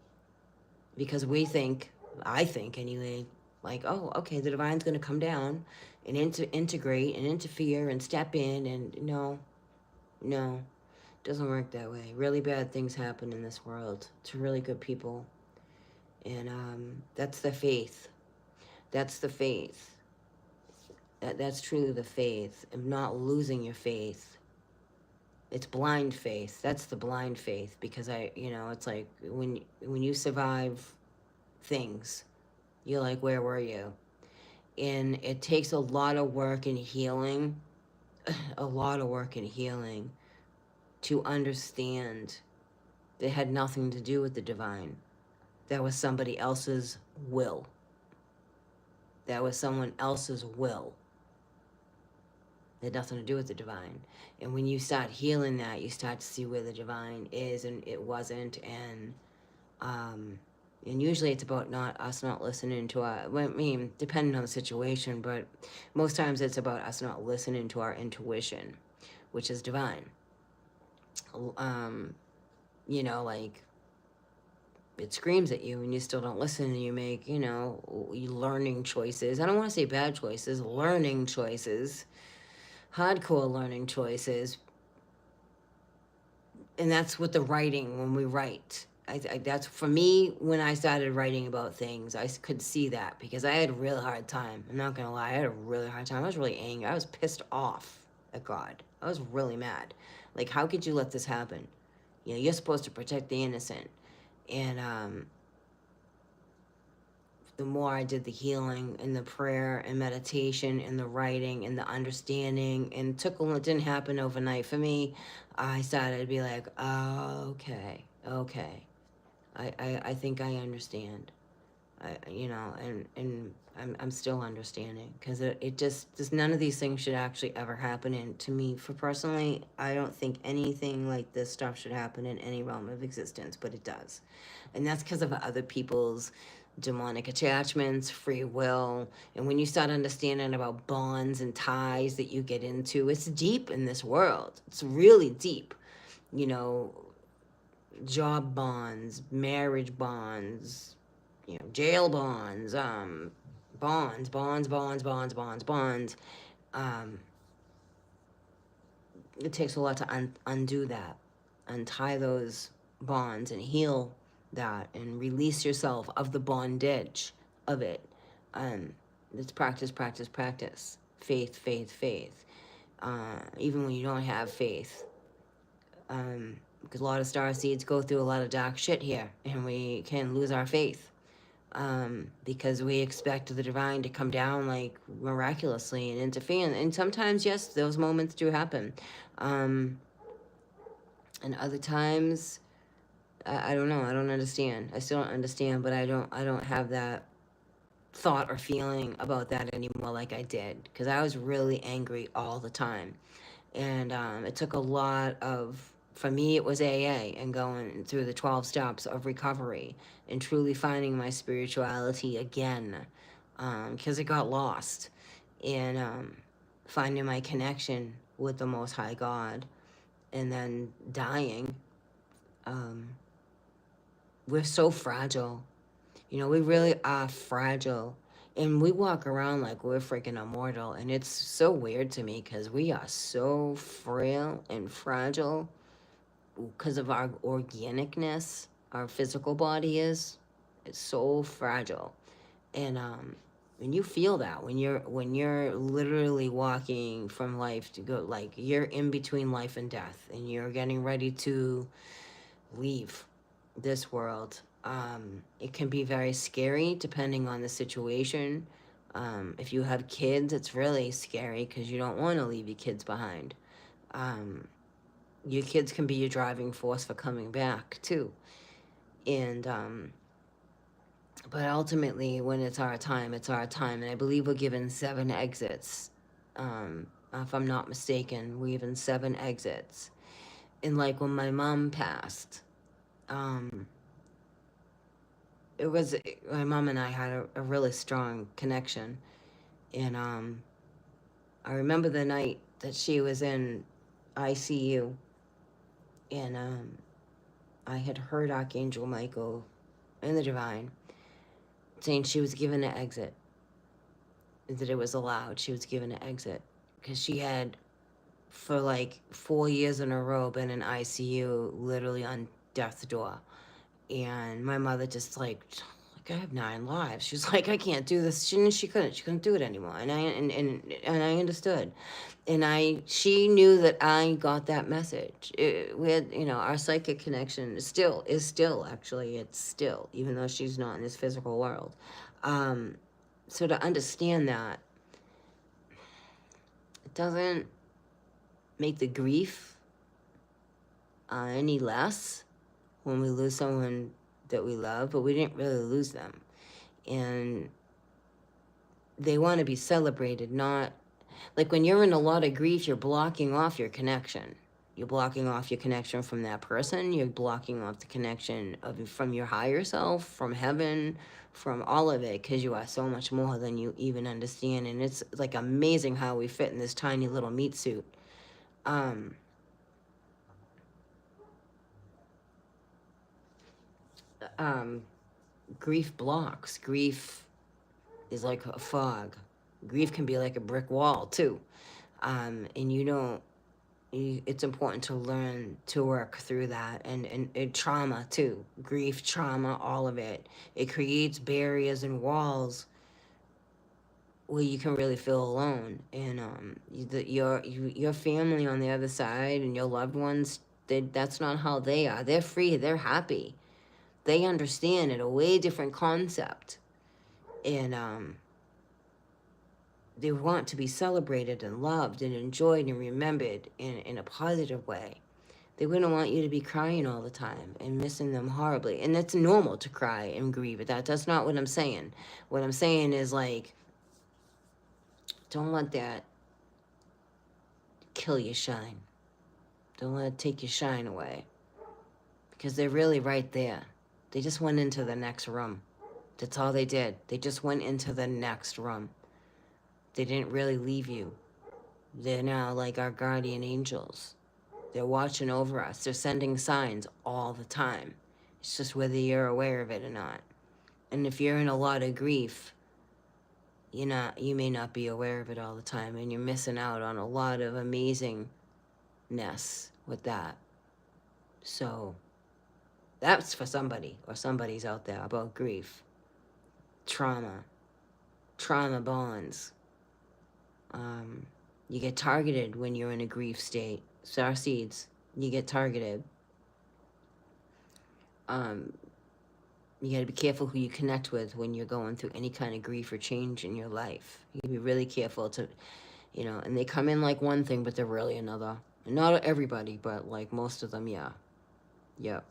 Because I think anyway, like, oh, okay, the divine's going to come down and integrate and interfere and step in, and no, it doesn't work that way. Really bad things happen in this world to really good people, and that's the faith. That's the faith. That's truly the faith of not losing your faith. It's blind faith. That's the blind faith, because it's like when you survive things, you're like, where were you? And it takes a lot of work and healing, a lot of work and healing to understand that had nothing to do with the divine. That was somebody else's will. That was someone else's will. It had nothing to do with the divine. And when you start healing that, you start to see where the divine is and it wasn't. And usually it's about us not listening to our, I mean, depending on the situation, but most times it's about us not listening to our intuition, which is divine. Like, it screams at you and you still don't listen, and you make, learning choices. I don't want to say bad choices, learning choices, hardcore learning choices. And that's what the writing, when we write. That's for me, when I started writing about things, I could see that, because I had a real hard time. I'm not gonna lie, I had a really hard time. I was really angry. I was pissed off at God. I was really mad. Like, how could you let this happen? You're supposed to protect the innocent. And the more I did the healing and the prayer and meditation and the writing and the understanding, and it didn't happen overnight for me. I started to be like, oh, okay. I think I understand. And I'm still understanding, because it just none of these things should actually ever happen. And to me, for personally, I don't think anything like this stuff should happen in any realm of existence, but it does. And that's because of other people's demonic attachments, free will. And when you start understanding about bonds and ties that you get into, it's deep in this world. It's really deep. Job bonds, marriage bonds, jail bonds, bonds. It takes a lot to undo that, untie those bonds and heal that and release yourself of the bondage of it. It's practice. Faith. Even when you don't have faith. Because a lot of star seeds go through a lot of dark shit here, and we can lose our faith. Because we expect the divine to come down like miraculously and intervene. And sometimes, yes, those moments do happen. And other times, I don't know. I don't understand. I still don't understand, but I don't have that thought or feeling about that anymore like I did, because I was really angry all the time. And it took a lot of For me, it was AA and going through the 12 steps of recovery and truly finding my spirituality again, because it got lost, and finding my connection with the Most High God, and then dying. Um, we're so fragile. You know, we really are fragile. And we walk around like we're freaking immortal. And it's so weird to me because we are so frail and fragile because of our organicness. Our physical body is. It's so fragile. And when you feel that, when you're literally walking from life to go, like you're in between life and death and you're getting ready to leave this world. It can be very scary depending on the situation. If you have kids, it's really scary because you don't want to leave your kids behind. Your kids can be your driving force for coming back too. And but ultimately, when it's our time, it's our time. And I believe we're given 7 exits. If I'm not mistaken, we're given 7 exits. And like when my mom passed, it was, my mom and I had a really strong connection. And I remember the night that she was in ICU, and I had heard Archangel Michael in the Divine saying she was given an exit, that it was allowed. She was given an exit because she had, for like 4 years in a row, been in ICU, literally on death's door. And my mother just like I have 9 lives. She was like, I can't do this. She couldn't do it anymore. And I understood. And she knew that I got that message. We had, our psychic connection is still actually, it's still, even though she's not in this physical world. So to understand that, it doesn't make the grief any less when we lose someone that we love, but we didn't really lose them. And they want to be celebrated, not like when you're in a lot of grief, you're blocking off your connection. You're blocking off your connection from that person. You're blocking off the connection from your higher self, from heaven, from all of it, because you are so much more than you even understand. And it's like amazing how we fit in this tiny little meat suit. Grief blocks. Grief is like a fog. Grief can be like a brick wall too. And it's important to learn to work through that, and trauma too. Grief, trauma, all of it. It creates barriers and walls where you can really feel alone. And your family on the other side and your loved ones, that's not how they are. They're free. They're happy. They understand it, a way different concept. And they want to be celebrated and loved and enjoyed and remembered in a positive way. They wouldn't want you to be crying all the time and missing them horribly. And it's normal to cry and grieve. That's not what I'm saying. What I'm saying is, like, don't let that kill your shine. Don't let it take your shine away. Because they're really right there. They just went into the next room. That's all they did. They just went into the next room. They didn't really leave you. They're now like our guardian angels. They're watching over us. They're sending signs all the time. It's just whether you're aware of it or not. And if you're in a lot of grief, you may not be aware of it all the time, and you're missing out on a lot of amazingness with that. So that's for somebody, or somebody's out there, about grief. Trauma bonds. You get targeted when you're in a grief state. Star seeds, you get targeted. You got to be careful who you connect with when you're going through any kind of grief or change in your life. You can be really careful to, and they come in like one thing, but they're really another. And not everybody, but like most of them, yeah. Yep.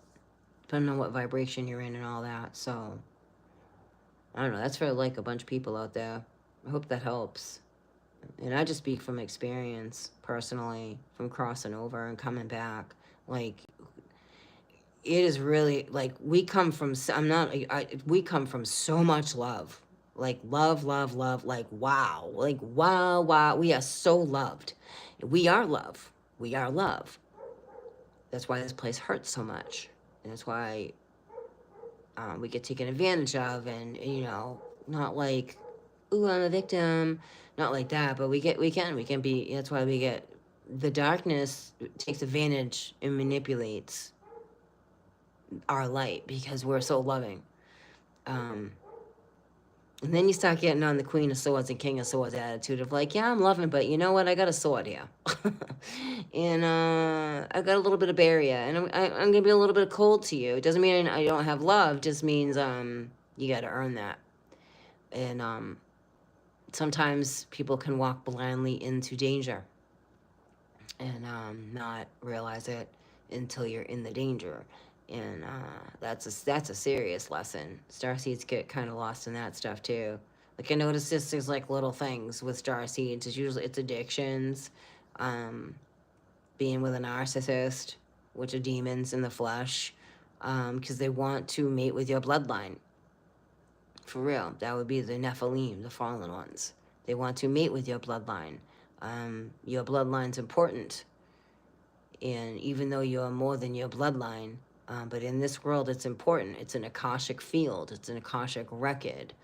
Depending on what vibration you're in and all that. So, I don't know. That's for like a bunch of people out there. I hope that helps. And I just speak from experience, personally, from crossing over and coming back. Like, it is really, like, we come from, we come from so much love. Like, love, love, love, like, wow. Like, wow, wow. We are so loved. We are love. We are love. That's why this place hurts so much. And that's why we get taken advantage of, and, you know, not like, ooh, I'm a victim, not like that, but we can be, that's why we get, the darkness takes advantage and manipulates our light because we're so loving. And then you start getting on the Queen of Swords and King of Swords attitude of like, yeah, I'm loving, but you know what? I got a sword here. And I got a little bit of barrier, and I'm gonna be a little bit cold to you. It doesn't mean I don't have love, just means you gotta earn that. And sometimes people can walk blindly into danger and not realize it until you're in the danger. And that's a serious lesson. Starseeds get kind of lost in that stuff too. Like, I noticed this, there's like little things with starseeds. It's addictions, being with a narcissist, which are demons in the flesh, because they want to mate with your bloodline. For real, that would be the Nephilim, the fallen ones. They want to mate with your bloodline. Your bloodline's important, and even though you're more than your bloodline, but in this world it's important. It's an Akashic field. It's an Akashic record.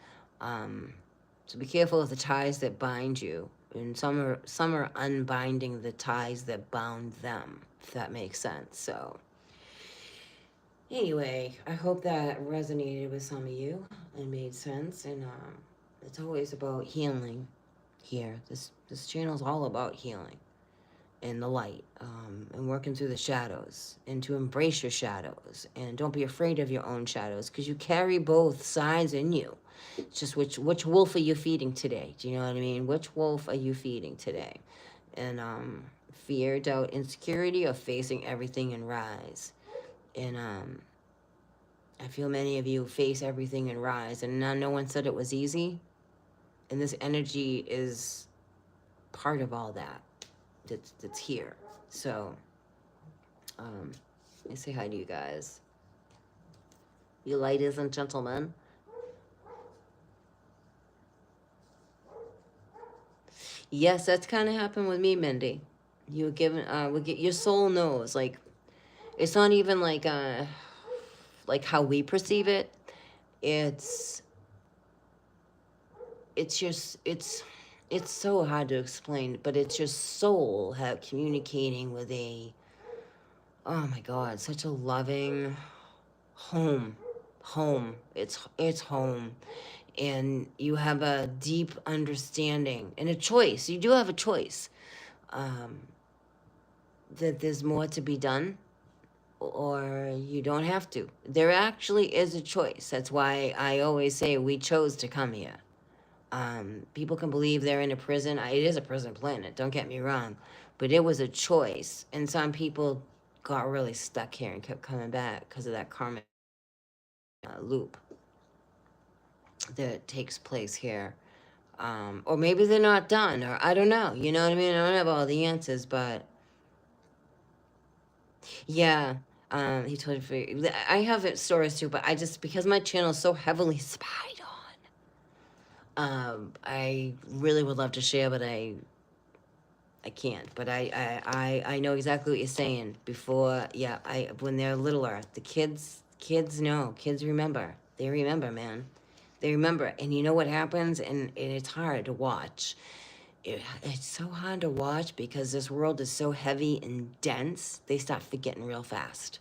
So be careful of the ties that bind you, and some are unbinding the ties that bound them, if that makes sense. So anyway, I hope that resonated with some of you and made sense. And it's always about healing here. This channel is all about healing and the light, and working through the shadows, and to embrace your shadows, and don't be afraid of your own shadows, because you carry both sides in you. It's just which wolf are you feeding today? Do you know what I mean? Which wolf are you feeding today? And fear, doubt, insecurity, or facing everything and rise. And I feel many of you face everything and rise, and now no one said it was easy. And this energy is part of all that. That's here. So, let me say hi to you guys. You ladies and gentlemen. Yes, that's kind of happened with me, Mindy. You were given, your soul knows. Like, it's not even like how we perceive it. It's just, it's so hard to explain, but it's your soul communicating with oh my God, such a loving home. It's home. And you have a deep understanding and a choice. You do have a choice, that there's more to be done, or you don't have to. There actually is a choice. That's why I always say we chose to come here. People can believe they're in a prison. It is a prison planet, don't get me wrong, but it was a choice. And some people got really stuck here and kept coming back because of that karmic loop that takes place here. Or maybe they're not done, or I don't know. You know what I mean? I don't have all the answers, but yeah. He told me, I have stories too, but I just, because my channel is so heavily spied on, I really would love to share, but I can't. But I know exactly what you're saying. Before, yeah, when they're littler, the kids know, kids remember. They remember, man. They remember. And you know what happens? And it's hard to watch. It's so hard to watch because this world is so heavy and dense. They start forgetting real fast.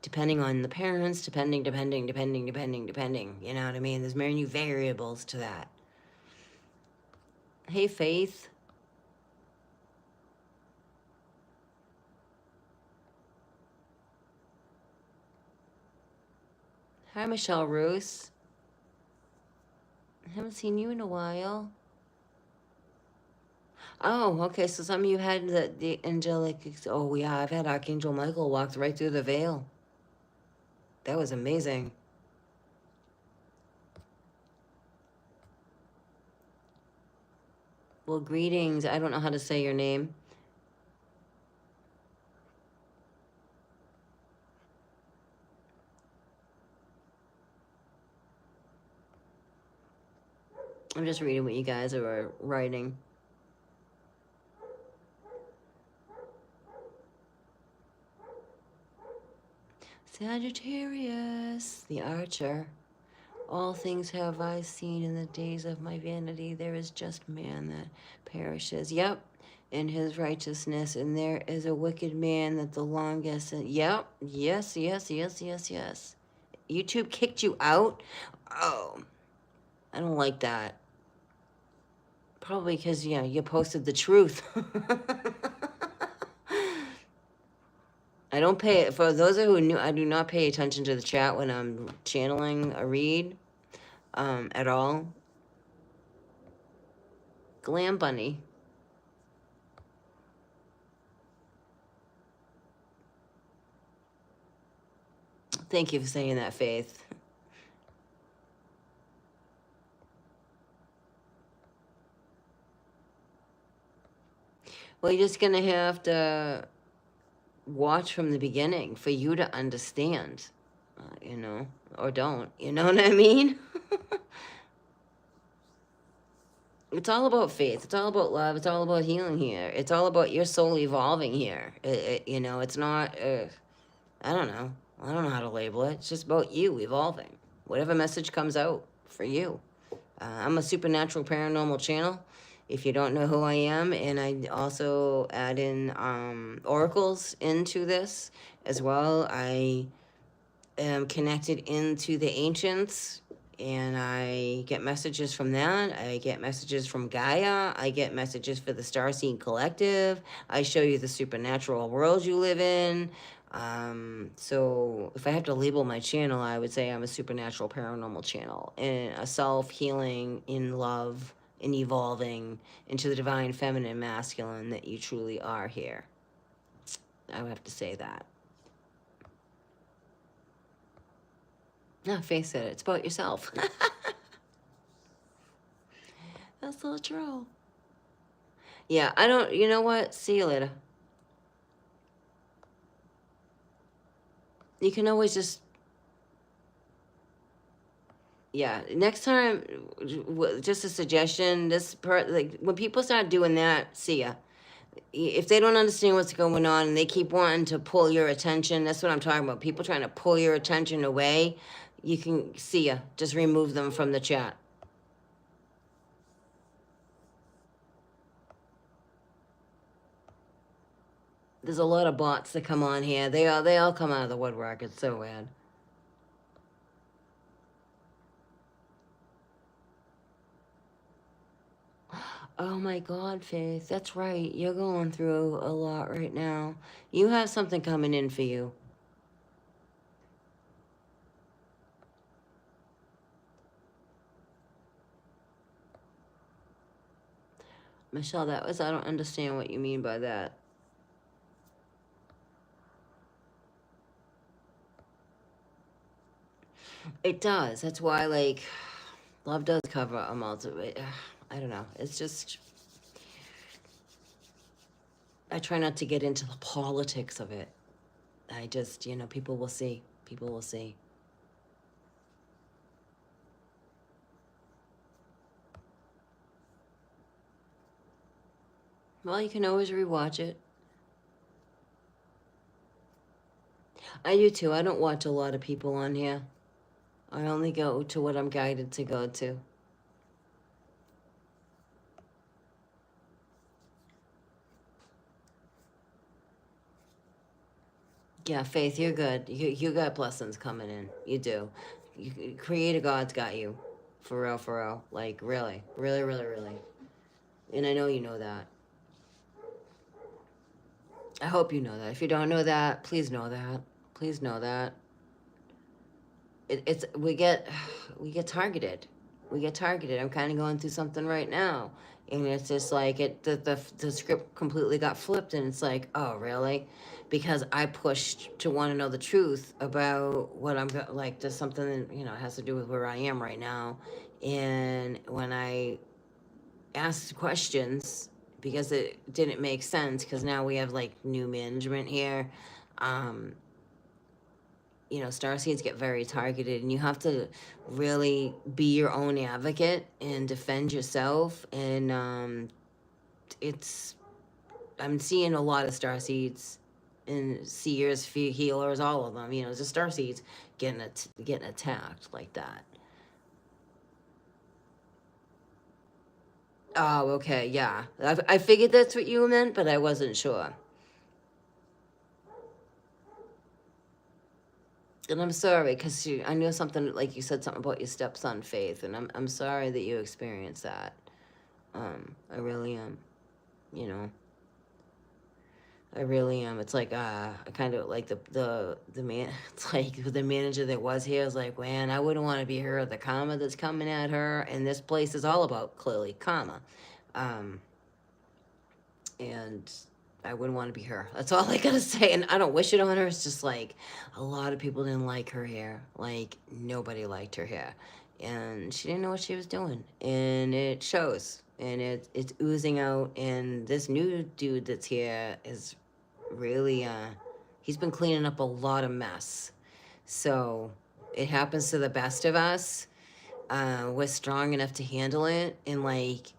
Depending on the parents, depending. You know what I mean? There's many variables to that. Hey, Faith. Hi, Michelle Roos. I haven't seen you in a while. Oh, okay. So some of you had the angelic. Oh, yeah. I've had Archangel Michael walk right through the veil. That was amazing. Well, greetings. I don't know how to say your name. I'm just reading what you guys are writing. Sagittarius, the archer. All things have I seen in the days of my vanity. There is just man that perishes. Yep. In his righteousness. And there is a wicked man that the longest. And yep. Yes, yes, yes, yes, yes. YouTube kicked you out? Oh, I don't like that. Probably because, yeah, you posted the truth. I don't pay, for those who knew, I do not pay attention to the chat when I'm channeling a read at all. Glam Bunny. Thank you for saying that, Faith. Well, you're just going to have to watch from the beginning for you to understand, you know, or don't. You know what I mean? It's all about faith. It's all about love. It's all about healing here. It's all about your soul evolving here. You know, it's not, I don't know. I don't know how to label it. It's just about you evolving. Whatever message comes out for you. I'm a supernatural paranormal channel. If you don't know who I am, and I also add in oracles into this as well. I am connected into the ancients, and I get messages from that. I get messages from Gaia. I get messages for the Starseed Collective. I show you the supernatural world you live in. So if I have to label my channel, I would say I'm a supernatural paranormal channel and a self-healing in love and evolving into the divine feminine masculine that you truly are here. I would have to say that. No, face it, it's about yourself. That's so true. Yeah, I don't, you know what? See you later. You can always just, yeah, next time, just a suggestion, like, when people start doing that, see ya. If they don't understand what's going on and they keep wanting to pull your attention, that's what I'm talking about. People trying to pull your attention away, you can see ya. Just remove them from the chat. There's a lot of bots that come on here. They all come out of the woodwork. It's so weird. Oh my God, Faith, that's right. You're going through a lot right now. You have something coming in for you. Michelle, I don't understand what you mean by that. It does. That's why, like, love does cover a multi. I don't know. It's just, I try not to get into the politics of it. I just, you know, people will see. People will see. Well, you can always rewatch it. I do too. I don't watch a lot of people on here. I only go to what I'm guided to go to. Yeah, Faith, you're good. You got blessings coming in. You do. Creator God's got you. For real, for real. Like, really. Really, really, really. And I know you know that. I hope you know that. If you don't know that, please know that. Please know that. We get targeted. We get targeted. I'm kind of going through something right now, and it's just like the script completely got flipped, and it's like, oh really? Because I pushed to want to know the truth about what I'm like. There's something, you know, it has to do with where I am right now, and when I asked questions, because it didn't make sense, because now we have like new management here. you know, starseeds get very targeted, and you have to really be your own advocate and defend yourself. And it's I'm seeing a lot of starseeds and seers, healers, all of them. You know, just starseeds getting attacked like that. Oh, okay, yeah. I figured that's what you meant, but I wasn't sure. And I'm sorry, because I know something, like you said something about your stepson, Faith, and I'm sorry that you experienced that. I really am, you know. I really am. It's like I kind of like the man. It's like the manager that was here is like, man, I wouldn't want to be her. The karma that's coming at her, and this place is all about clearly karma, um, and I wouldn't want to be her. That's all I gotta say. And I don't wish it on her. It's just like a lot of people didn't like her hair. Like nobody liked her hair, and she didn't know what she was doing, and it shows, and it's oozing out. And this new dude that's here is really he's been cleaning up a lot of mess. So it happens to the best of us. We're strong enough to handle it, and like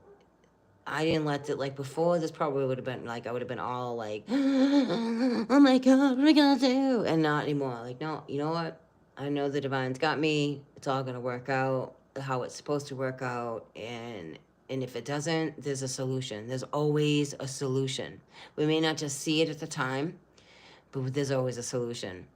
I didn't let it, like before this probably would have been like I would have been all like oh my god, what am I gonna do? And not anymore. Like, no, you know what, I know the divine's got me. It's all gonna work out how it's supposed to work out. And if it doesn't, there's a solution. There's always a solution. We may not just see it at the time, but there's always a solution.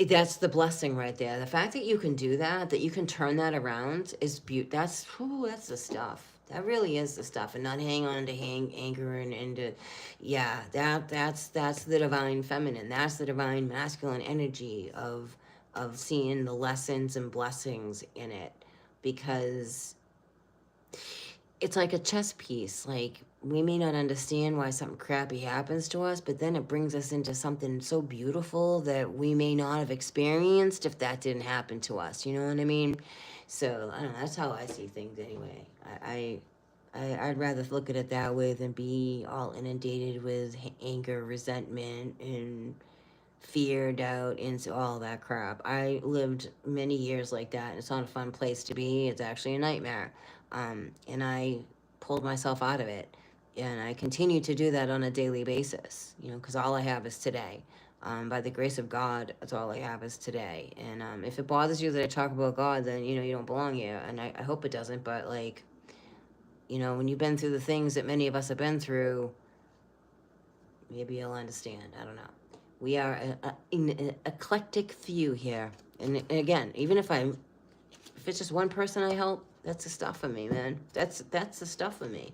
That's the blessing right there. The fact that you can do that, that you can turn that around, is that's that's the stuff. That really is the stuff, and not hang on to anger and to, yeah. That's the divine feminine. That's the divine masculine energy of seeing the lessons and blessings in it, because it's like a chess piece. Like, we may not understand why something crappy happens to us, but then it brings us into something so beautiful that we may not have experienced if that didn't happen to us. You know what I mean? So I don't know. That's how I see things anyway. I'd rather look at it that way than be all inundated with anger, resentment, and fear, doubt, and all that crap. I lived many years like that, and it's not a fun place to be. It's actually a nightmare. And I pulled myself out of it. And I continue to do that on a daily basis, you know, because all I have is today. By the grace of God, that's all I have is today. And if it bothers you that I talk about God, then, you know, you don't belong here. And I hope it doesn't, but, like, you know, when you've been through the things that many of us have been through, maybe you'll understand. I don't know. We are an eclectic few here. And again, even if it's just one person I help, that's the stuff for me, man. That's the stuff for me.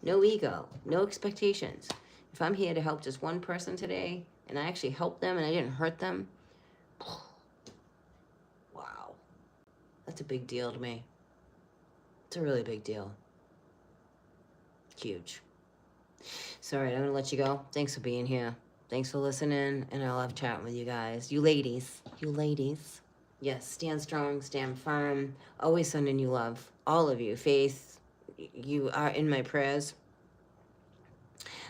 No ego, no expectations. If I'm here to help just one person today, and I actually helped them and I didn't hurt them, wow, that's a big deal to me. It's a really big deal. Huge. Sorry, I'm gonna let you go. Thanks for being here. Thanks for listening, and I love chatting with you guys. You ladies. You ladies. Yes, stand strong, stand firm. Always sending you love. All of you. Faith, you are in my prayers.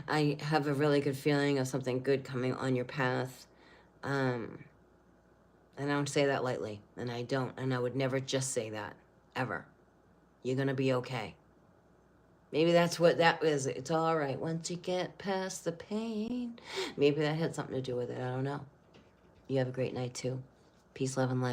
I have a really good feeling of something good coming on your path. And I don't say that lightly. And I don't. And I would never just say that. Ever. You're going to be okay. Maybe that's what that is. It's all right once you get past the pain. Maybe that had something to do with it. I don't know. You have a great night, too. Peace, love, and light.